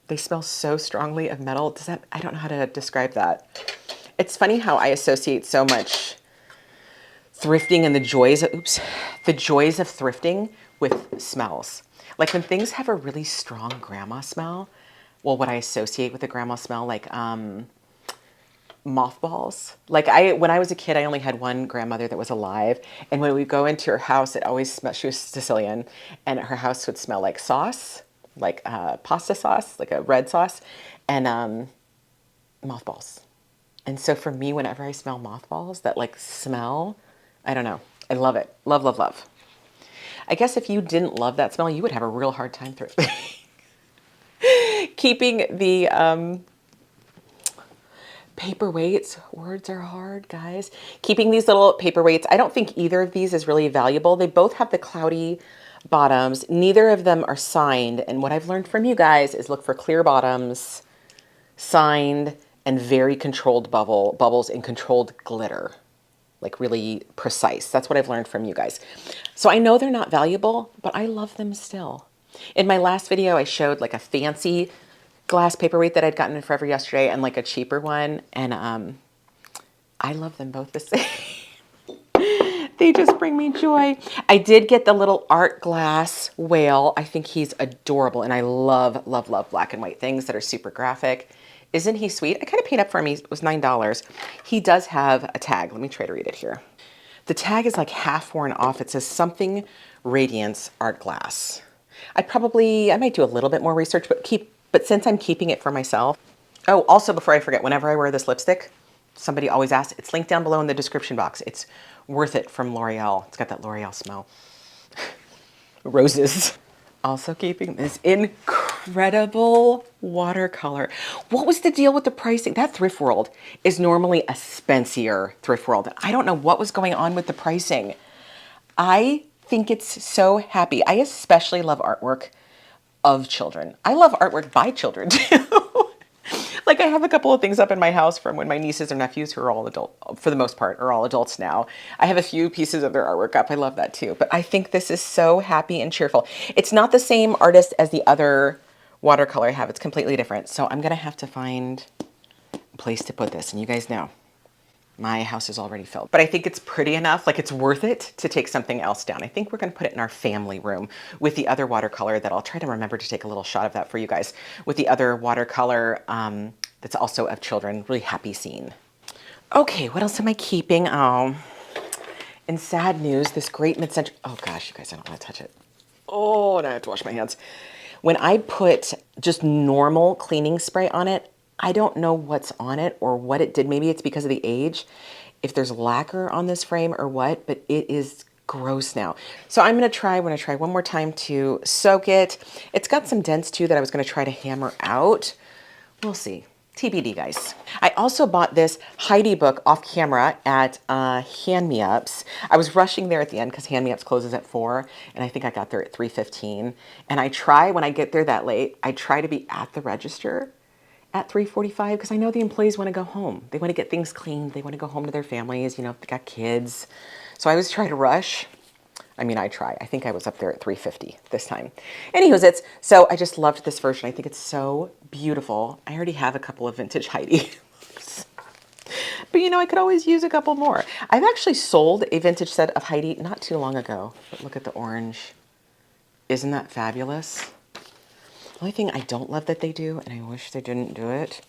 They smell so strongly of metal. Does that, I don't know how to describe that. It's funny how I associate so much thrifting and the joys of thrifting with smells. Like when things have a really strong grandma smell, well, what I associate with a grandma smell, like mothballs. Like when I was a kid, I only had one grandmother that was alive. And when we go into her house, it always smelled, she was Sicilian, and her house would smell like sauce, like pasta sauce, like a red sauce, and mothballs. And so for me, whenever I smell mothballs, that like smell, I don't know. I love it. Love, love, love. I guess if you didn't love that smell, you would have a real hard time thrifting. Keeping the paperweights. Words are hard, guys. Keeping these little paperweights. I don't think either of these is really valuable. They both have the cloudy bottoms. Neither of them are signed. And what I've learned from you guys is look for clear bottoms, signed, and very controlled bubbles and controlled glitter, like really precise. That's what I've learned from you guys. So I know they're not valuable, but I love them still. In my last video, I showed like a fancy glass paperweight that I'd gotten in Forever yesterday and like a cheaper one. And I love them both the same. They just bring me joy. I did get the little art glass whale. I think he's adorable. And I love, love, love black and white things that are super graphic. Isn't he sweet? I kind of paid up for him. It was $9. He does have a tag. Let me try to read it here. The tag is like half worn off. It says something Radiance Art Glass. I might do a little bit more research, but since I'm keeping it for myself. Oh, also before I forget, whenever I wear this lipstick, somebody always asks, it's linked down below in the description box. It's Worth It from L'Oreal. It's got that L'Oreal smell. Roses. Also keeping this incredible watercolor. What was the deal with the pricing? That Thrift World is normally a spencier Thrift World. I don't know what was going on with the pricing. I think it's so happy. I especially love artwork of children. I love artwork by children too. Like I have a couple of things up in my house from when my nieces or nephews, who are all adult, for the most part, are all adults now. I have a few pieces of their artwork up. I love that too. But I think this is so happy and cheerful. It's not the same artist as the other watercolor I have. It's completely different. So I'm going to have to find a place to put this. And you guys know, my house is already filled. But I think it's pretty enough, like it's worth it to take something else down. I think we're gonna put it in our family room with the other watercolor that I'll try to remember to take a little shot of that for you guys, with the other watercolor that's also of children, really happy scene. Okay, what else am I keeping? Oh, in sad news, this great mid-century, oh gosh, you guys, I don't wanna touch it. Oh, and I have to wash my hands. When I put just normal cleaning spray on it, I don't know what's on it or what it did. Maybe it's because of the age, if there's lacquer on this frame or what, but it is gross now. So I'm gonna try one more time to soak it. It's got some dents too that I was gonna try to hammer out. We'll see. TBD, guys. I also bought this Heidi book off camera at Hand Me Ups. I was rushing there at the end because Hand Me Ups closes at 4, and I think I got there at 3:15. And I try, when I get there that late, I try to be at the register at 3:45 because I know the employees want to go home. They want to get things cleaned. They want to go home to their families, you know, if they got kids. So I always try to rush. I mean, I try. I think I was up there at 3:50 this time. Anyways, so I just loved this version. I think it's so beautiful. I already have a couple of vintage Heidi. But you know, I could always use a couple more. I've actually sold a vintage set of Heidi not too long ago. But look at the orange. Isn't that fabulous? The only thing I don't love that they do, and I wish they didn't do it,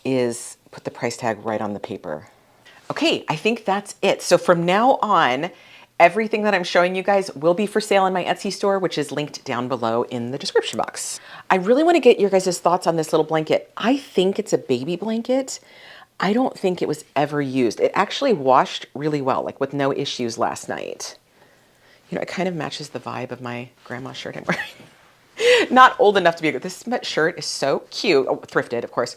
is put the price tag right on the paper. Okay, I think that's it. So from now on, everything that I'm showing you guys will be for sale in my Etsy store, which is linked down below in the description box. I really want to get your guys' thoughts on this little blanket. I think it's a baby blanket. I don't think it was ever used. It actually washed really well, like with no issues last night. You know, it kind of matches the vibe of my grandma's shirt I'm wearing. Not old enough to be a good. This shirt is so cute. Oh, thrifted, of course.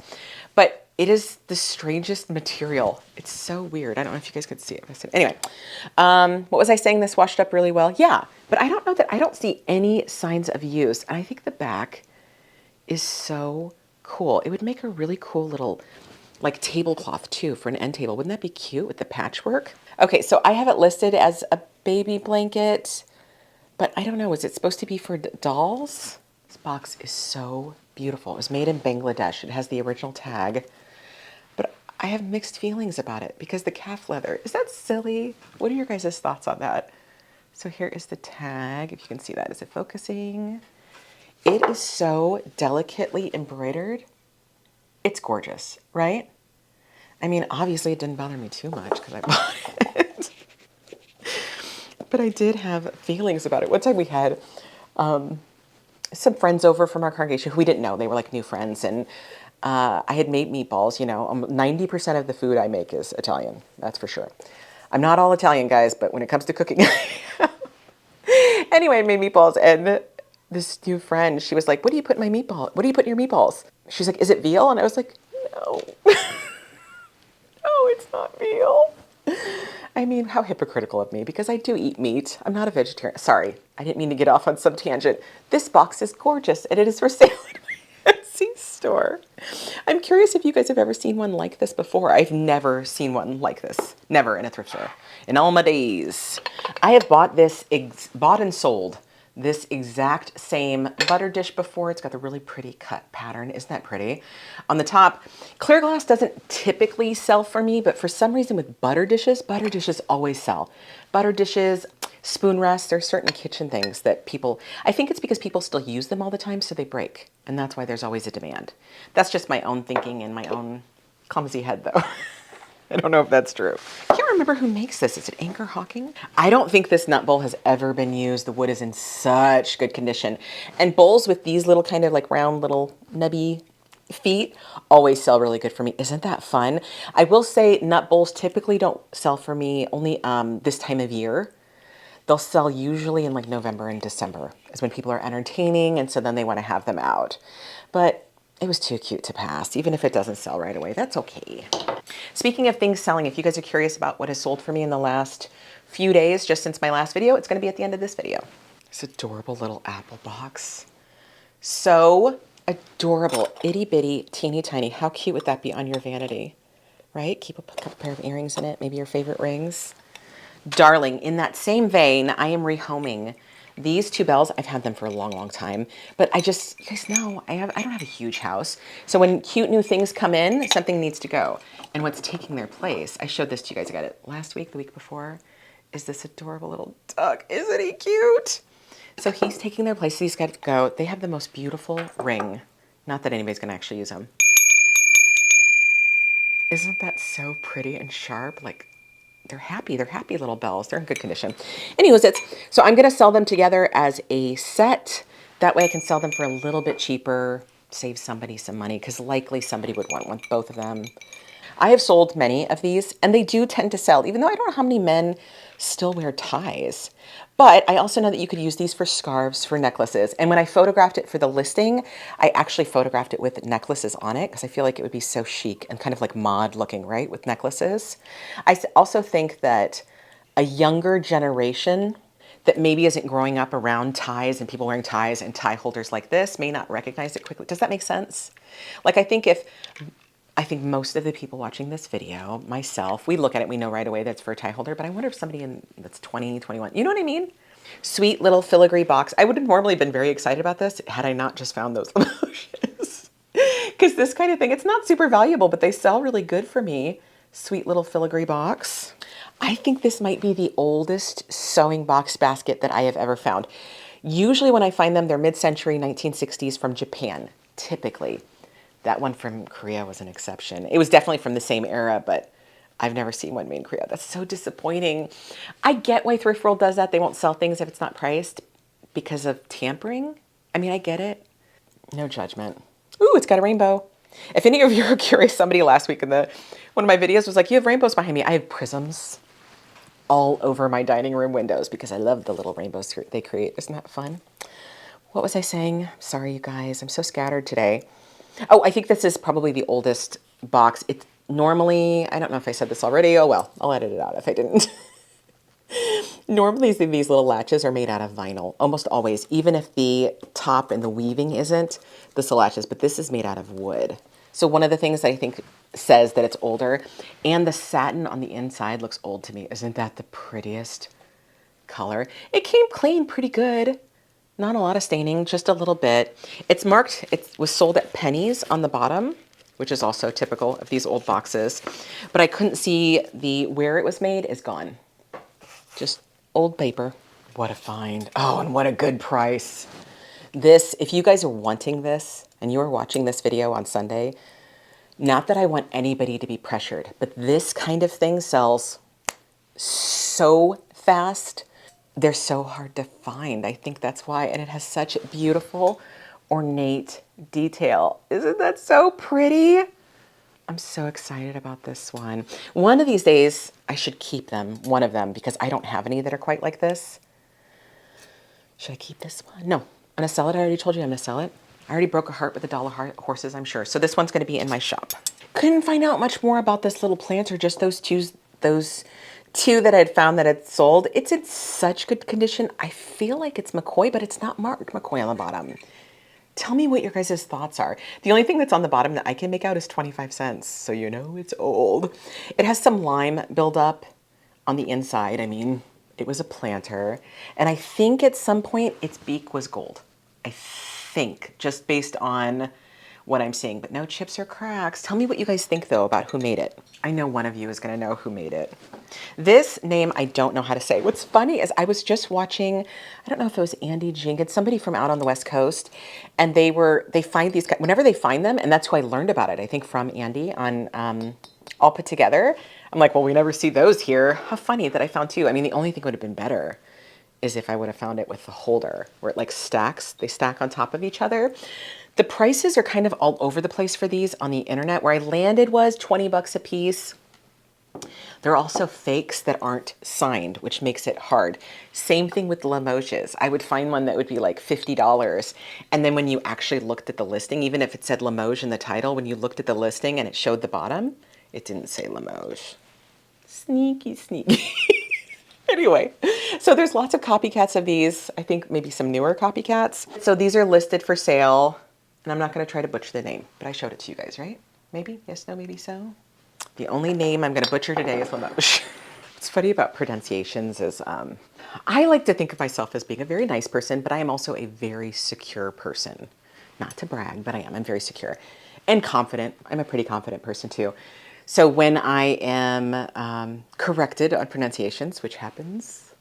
But it is the strangest material. It's so weird. I don't know if you guys could see it. Anyway, what was I saying? This washed up really well? Yeah, but I don't know that I don't see any signs of use. And I think the back is so cool. It would make a really cool little like tablecloth too for an end table. Wouldn't that be cute with the patchwork? Okay, so I have it listed as a baby blanket. But I don't know, is it supposed to be for dolls? This box is so beautiful. It was made in Bangladesh. It has the original tag. But I have mixed feelings about it because the calf leather, is that silly? What are your guys' thoughts on that? So here is the tag, if you can see that. Is it focusing? It is so delicately embroidered. It's gorgeous, right? I mean, obviously it didn't bother me too much because I bought it. But I did have feelings about it. One time we had some friends over from our congregation who we didn't know. They were like new friends. And I had made meatballs. You know, 90% of the food I make is Italian. That's for sure. I'm not all Italian, guys, but when it comes to cooking. Anyway, I made meatballs. And this new friend, she was like, what do you put in my meatball? What do you put in your meatballs? She's like, is it veal? And I was like, no. No, it's not veal. I mean, how hypocritical of me, because I do eat meat. I'm not a vegetarian. Sorry, I didn't mean to get off on some tangent. This box is gorgeous, and it is for sale in my Etsy store. I'm curious if you guys have ever seen one like this before. I've never seen one like this. Never in a thrift store. In all my days. I have bought this, bought and sold this exact same butter dish before. It's got the really pretty cut pattern. Isn't that pretty? On the top, clear glass doesn't typically sell for me, but for some reason with butter dishes always sell. Butter dishes, Spoon rests, there's certain kitchen things that people, I think it's because people still use them all the time, so they break. And that's why there's always a demand. That's just my own thinking and my own clumsy head, though. I don't know if that's true. I can't remember who makes this. Is it Anchor Hawking? I don't think this nut bowl has ever been used. The wood is in such good condition. And bowls with these little kind of like round little nubby feet always sell really good for me. Isn't that fun? I will say nut bowls typically don't sell for me only this time of year. They'll sell usually in like November and December is when people are entertaining, and so then they want to have them out. But it was too cute to pass. Even if it doesn't sell right away, that's okay. Speaking of things selling, if you guys are curious about what has sold for me in the last few days, just since my last video, it's going to be at the end of this video. This adorable little apple box. So adorable, itty bitty, teeny tiny. How cute would that be on your vanity, right? Keep a couple pair of earrings in it, maybe your favorite rings. Darling, in that same vein, I am rehoming these two bells. I've had them for a long, long time, but you guys know, I don't have a huge house. So when cute new things come in, something needs to go. And what's taking their place, I showed this to you guys, I got it last week, the week before, is this adorable little duck. Isn't he cute? So he's taking their place. These got to go. They have the most beautiful ring. Not that anybody's going to actually use them. Isn't that so pretty and sharp? Like, they're happy little bells. They're in good condition. Anyways, so I'm going to sell them together as a set. That way I can sell them for a little bit cheaper, save somebody some money, because likely somebody would want both of them. I have sold many of these, and they do tend to sell, even though I don't know how many men still wear ties. But I also know that you could use these for scarves, for necklaces. And when I photographed it for the listing, I actually photographed it with necklaces on it because I feel like it would be so chic and kind of like mod looking, right, with necklaces. I also think that a younger generation that maybe isn't growing up around ties and people wearing ties and tie holders like this may not recognize it quickly. Does that make sense? Like, I think most of the people watching this video, myself, we look at it, we know right away that it's for a tie holder, but I wonder if somebody that's 20, 21, you know what I mean? Sweet little filigree box. I would have normally been very excited about this had I not just found those Limoges. Because this kind of thing, it's not super valuable, but they sell really good for me. Sweet little filigree box. I think this might be the oldest sewing box basket that I have ever found. Usually when I find them, they're mid-century 1960s from Japan, typically. That one from Korea was an exception. It was definitely from the same era, but I've never seen one made in Korea. That's so disappointing. I get why Thrift World does that. They won't sell things if it's not priced because of tampering. I mean, I get it. No judgment. Ooh, it's got a rainbow. If any of you are curious, somebody last week in one of my videos was like, you have rainbows behind me. I have prisms all over my dining room windows because I love the little rainbows they create. Isn't that fun? What was I saying? Sorry, you guys. I'm so scattered today. Oh, I think this is probably the oldest box. It's normally, I don't know if I said this already. Oh, well, I'll edit it out if I didn't. Normally, these little latches are made out of vinyl, almost always, even if the top and the weaving isn't, the latches, but this is made out of wood. So one of the things that I think says that it's older, and the satin on the inside looks old to me. Isn't that the prettiest color? It came clean pretty good. Not a lot of staining, just a little bit. It's marked, it was sold at pennies on the bottom, which is also typical of these old boxes. But I couldn't see where it was made is gone. Just old paper. What a find. Oh, and what a good price. This, if you guys are wanting this and you are watching this video on Sunday, not that I want anybody to be pressured, but this kind of thing sells so fast. They're so hard to find. I think that's why. And it has such beautiful, ornate detail. Isn't that so pretty? I'm so excited about this one. One of these days, I should keep them, one of them, because I don't have any that are quite like this. Should I keep this one? No, I'm gonna sell it. I already told you I'm gonna sell it. I already broke a heart with the dollar horses, I'm sure. So this one's gonna be in my shop. Couldn't find out much more about this little planter, just those two that I'd found that had sold. It's in such good condition. I feel like it's McCoy, but it's not marked McCoy on the bottom. Tell me what your guys' thoughts are. The only thing that's on the bottom that I can make out is 25 cents. So you know it's old. It has some lime buildup on the inside. I mean, it was a planter. And I think at some point its beak was gold. I think, just based on what I'm seeing, but no chips or cracks. Tell me what you guys think though about who made it. I know one of you is gonna know who made it. This name, I don't know how to say. What's funny is I was just watching, I don't know if it was Andy Jenkins, somebody from out on the West Coast, and they find these guys, whenever they find them, and that's who I learned about it, I think from Andy on All Put Together. I'm like, well, we never see those here. How funny that I found two. I mean, the only thing would have been better is if I would have found it with the holder where it like stacks, they stack on top of each other. The prices are kind of all over the place for these on the internet. Where I landed was 20 bucks a piece. There are also fakes that aren't signed, which makes it hard. Same thing with the Limoges. I would find one that would be like $50. And then when you actually looked at the listing, even if it said Limoges in the title, when you looked at the listing and it showed the bottom, it didn't say Limoges. Sneaky, sneaky. Anyway, so there's lots of copycats of these. I think maybe some newer copycats. So these are listed for sale, and I'm not going to try to butcher the name, but I showed it to you guys, right? Maybe? Yes, no, maybe so? The only name I'm going to butcher today is Limoges. What's funny about pronunciations is I like to think of myself as being a very nice person, but I am also a very secure person. Not to brag, but I am. I'm very secure and confident. I'm a pretty confident person too. So when I am corrected on pronunciations, which happens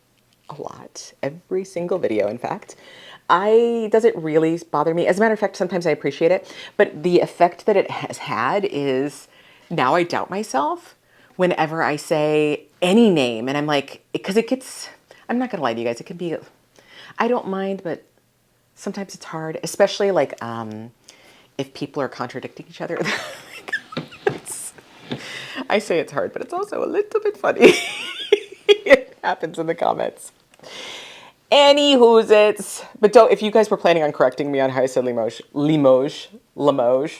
a lot, every single video, in fact, does it really bother me? As a matter of fact, sometimes I appreciate it, but the effect that it has had is now I doubt myself whenever I say any name, and I'm like, because it gets, I'm not gonna lie to you guys, it can be, I don't mind, but sometimes it's hard, especially like if people are contradicting each other. I say it's hard, but it's also a little bit funny. It happens in the comments. Anywho's it's. But don't, if you guys were planning on correcting me on how I said Limoges,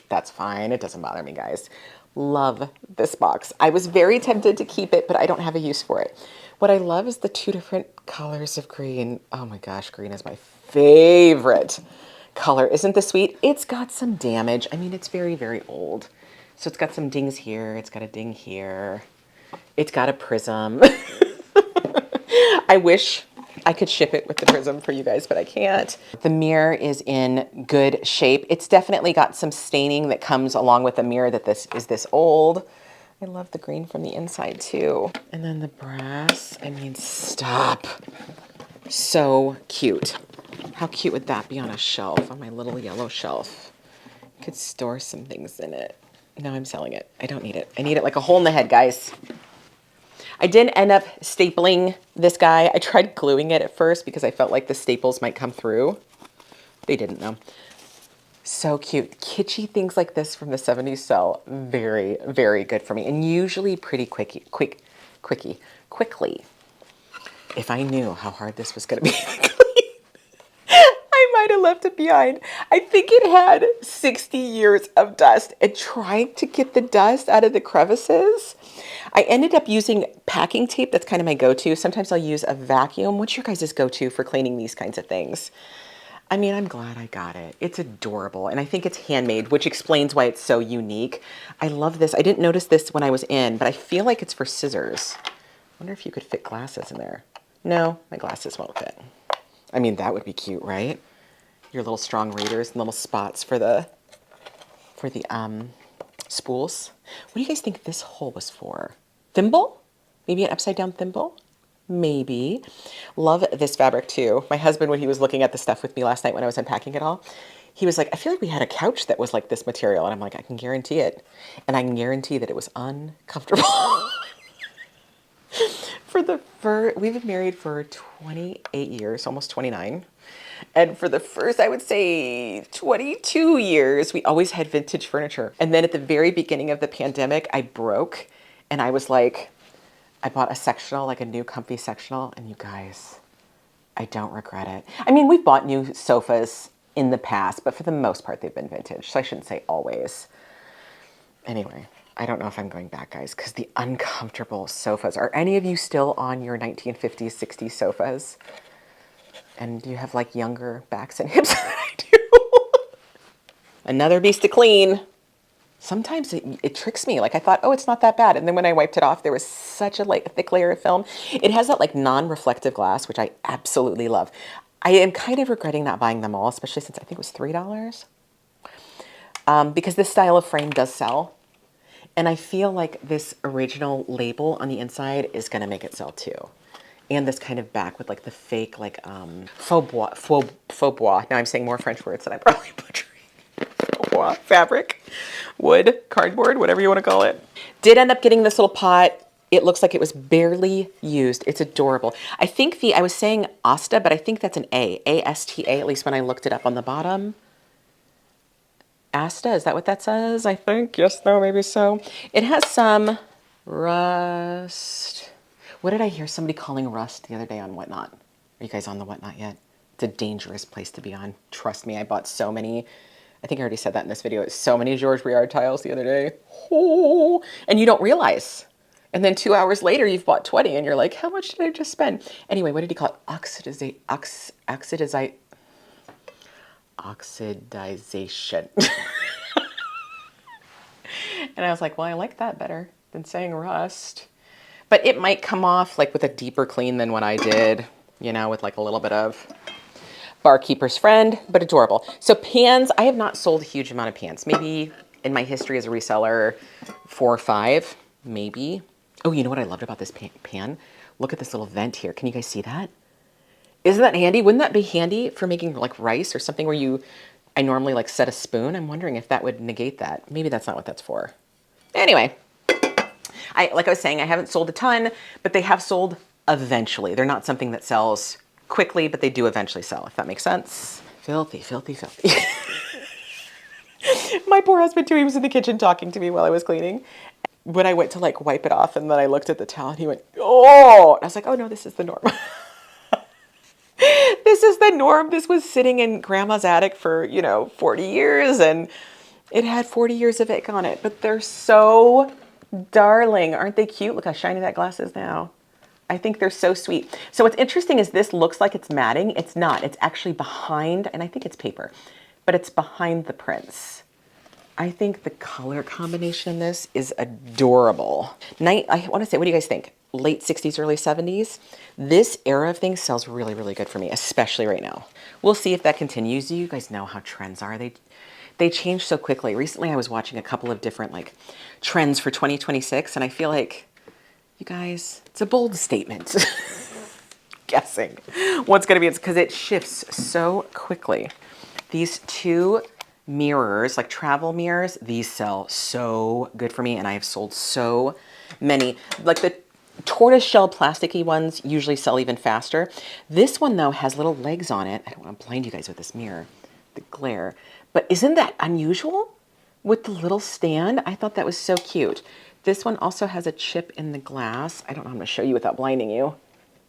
that's fine. It doesn't bother me, guys. Love this box. I was very tempted to keep it, but I don't have a use for it. What I love is the two different colors of green. Oh my gosh, green is my favorite color. Isn't this sweet? It's got some damage. I mean, it's very, very old. So it's got some dings here. It's got a ding here. It's got a prism. I wish I could ship it with the prism for you guys, but I can't. The mirror is in good shape. It's definitely got some staining that comes along with the mirror that this is this old. I love the green from the inside too. And then the brass, I mean, stop. So cute. How cute would that be on a shelf, on my little yellow shelf? Could store some things in it. No, I'm selling it. I don't need it. I need it like a hole in the head, guys. I didn't end up stapling this guy. I tried gluing it at first because I felt like the staples might come through. They didn't though. So cute. Kitschy things like this from the 70s sell very, very good for me. And usually pretty quickly. If I knew how hard this was going to be to clean, I might have left it behind. I think it had 60 years of dust. And trying to get the dust out of the crevices, I ended up using packing tape. That's kind of my go-to. Sometimes I'll use a vacuum. What's your guys' go-to for cleaning these kinds of things? I mean, I'm glad I got it. It's adorable. And I think it's handmade, which explains why it's so unique. I love this. I didn't notice this when I was in, but I feel like it's for scissors. I wonder if you could fit glasses in there. No, my glasses won't fit. I mean, that would be cute, right? Your little strong readers and little spots for the spools. What do you guys think this hole was for? Thimble? Maybe an upside down thimble? Maybe. Love this fabric too. My husband, when he was looking at the stuff with me last night when I was unpacking it all, he was like, I feel like we had a couch that was like this material. And I'm like, I can guarantee it. And I can guarantee that it was uncomfortable. We've been married for 28 years, almost 29. And for the first, I would say 22 years, we always had vintage furniture. And then at the very beginning of the pandemic, I broke and I was like, I bought a sectional, like a new comfy sectional. And you guys, I don't regret it. I mean, we've bought new sofas in the past, but for the most part, they've been vintage. So I shouldn't say always. Anyway, I don't know if I'm going back, guys, because the uncomfortable sofas. Are any of you still on your 1950s, 60s sofas? And do you have like younger backs and hips than I do? Another beast to clean. Sometimes it tricks me. Like I thought, oh, it's not that bad. And then when I wiped it off, there was such a thick layer of film. It has that like non-reflective glass, which I absolutely love. I am kind of regretting not buying them all, especially since I think it was $3. because this style of frame does sell. And I feel like this original label on the inside is going to make it sell too. And this kind of back with like the fake, like faux bois. Now I'm saying more French words than I'm probably butchering. Faux bois, fabric, wood, cardboard, whatever you want to call it. Did end up getting this little pot. It looks like it was barely used. It's adorable. I think I was saying Asta, but I think that's an A. A-S-T-A, at least when I looked it up on the bottom. Asta, is that what that says? I think. Yes, no, maybe so. It has some rust. What did I hear somebody calling rust the other day on Whatnot? Are you guys on the Whatnot yet? It's a dangerous place to be on. Trust me, I bought so many. I think I already said that in this video. So many George Briard tiles the other day. Oh, and you don't realize. And then 2 hours later, you've bought 20 and you're like, how much did I just spend? Anyway, what did he call it? Oxidization. And I was like, well, I like that better than saying rust. But it might come off like with a deeper clean than what I did, you know, with like a little bit of Barkeeper's Friend, but adorable. So pans, I have not sold a huge amount of pans. Maybe in my history as a reseller, 4 or 5, maybe. Oh, you know what I loved about this pan? Look at this little vent here. Can you guys see that? Isn't that handy? Wouldn't that be handy for making like rice or something where I normally like set a spoon? I'm wondering if that would negate that. Maybe that's not what that's for. Anyway, like I was saying, I haven't sold a ton, but they have sold eventually. They're not something that sells quickly, but they do eventually sell, if that makes sense. Filthy, filthy, filthy. My poor husband too, he was in the kitchen talking to me while I was cleaning. When I went to like wipe it off and then I looked at the towel and he went, oh, and I was like, oh no, this is the norm. This is the norm. This was sitting in grandma's attic for, 40 years and it had 40 years of ink on it, but they're so darling. Aren't they cute? Look how shiny that glass is now. I think they're so sweet. So what's interesting is this looks like it's matting. It's not. It's actually behind, and I think it's paper, but it's behind the prints. I think the color combination in this is adorable. I want to say, what do you guys think? Late 60s, early 70s? This era of things sells really, really good for me, especially right now. We'll see if that continues. You guys know how trends are. They change so quickly. Recently, I was watching a couple of different like trends for 2026, and I feel like, you guys, it's a bold statement. Guessing what's going to be, it's because it shifts so quickly. These 2 mirrors, like travel mirrors, these sell so good for me, and I have sold so many. Like the tortoiseshell plasticky ones usually sell even faster. This one though has little legs on it. I don't want to blind you guys with this mirror, the glare, but isn't that unusual with the little stand? I thought that was so cute. This one also has a chip in the glass. I don't know how I'm going to show you without blinding you.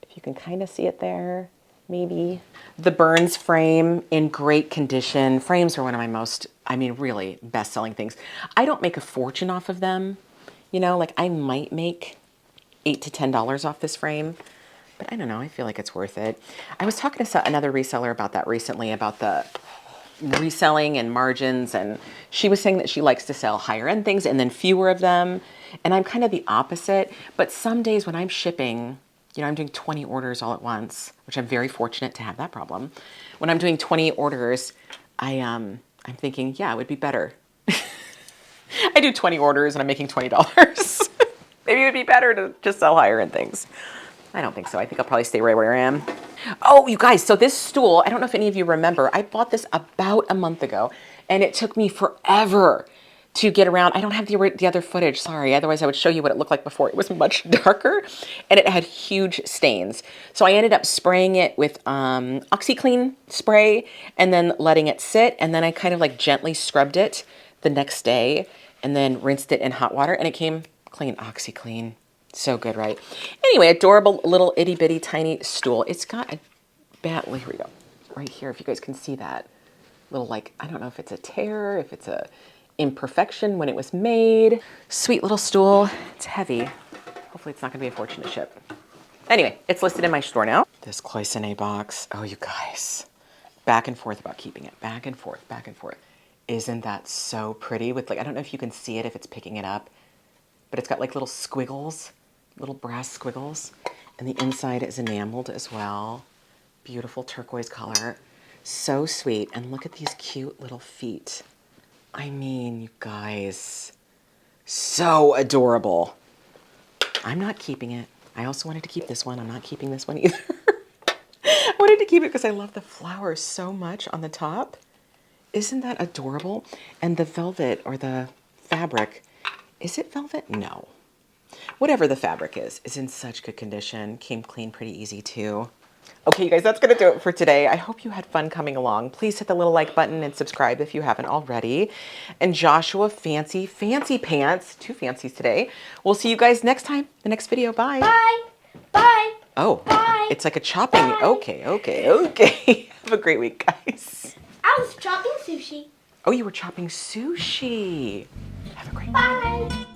If you can kind of see it there, maybe. The Burns frame in great condition. Frames are one of my most, really best-selling things. I don't make a fortune off of them. Like I might make $8 to $10 off this frame, but I don't know. I feel like it's worth it. I was talking to another reseller about that recently, about the reselling and margins, and she was saying that she likes to sell higher end things and then fewer of them. And I'm kind of the opposite, but some days when I'm shipping, I'm doing 20 orders all at once, which I'm very fortunate to have that problem. When I'm doing 20 orders, I'm thinking, yeah, it would be better. I do 20 orders and I'm making $20. Maybe it would be better to just sell higher end things. I don't think so. I think I'll probably stay right where I am. Oh, you guys, so this stool, I don't know if any of you remember, I bought this about a month ago and it took me forever to get around. I don't have the other footage, sorry. Otherwise I would show you what it looked like before. It was much darker and it had huge stains. So I ended up spraying it with OxyClean spray and then letting it sit. And then I kind of like gently scrubbed it the next day and then rinsed it in hot water and it came clean. OxyClean. So good, right? Anyway, adorable little itty bitty tiny stool. It's got a bad, here we go. Right here, if you guys can see that little, like, I don't know if it's a tear, if it's a imperfection when it was made. Sweet little stool. It's heavy. Hopefully it's not gonna be a fortune to ship. Anyway, it's listed in my store now. This cloisonne box. Oh, you guys. Back and forth about keeping it. Back and forth, back and forth. Isn't that so pretty? With like, I don't know if you can see it if it's picking it up, but it's got like little squiggles. Little brass squiggles, and the inside is enameled as well. Beautiful turquoise color. So sweet, and look at these cute little feet. I mean, you guys, so adorable. I'm not keeping it. I also wanted to keep this one. I'm not keeping this one either. I wanted to keep it because I love the flowers so much on the top. Isn't that adorable? And the velvet or the fabric, is it velvet? No. Whatever the fabric is in such good condition. Came clean pretty easy too. Okay, you guys, that's going to do it for today. I hope you had fun coming along. Please hit the little like button and subscribe if you haven't already. And Joshua, fancy pants. 2 fancies today. We'll see you guys next time, the next video. Bye. Bye. Bye. Oh, Bye. it's like a chopping. Bye. Okay. Have a great week, guys. I was chopping sushi. Oh, you were chopping sushi. Have a great week. Bye.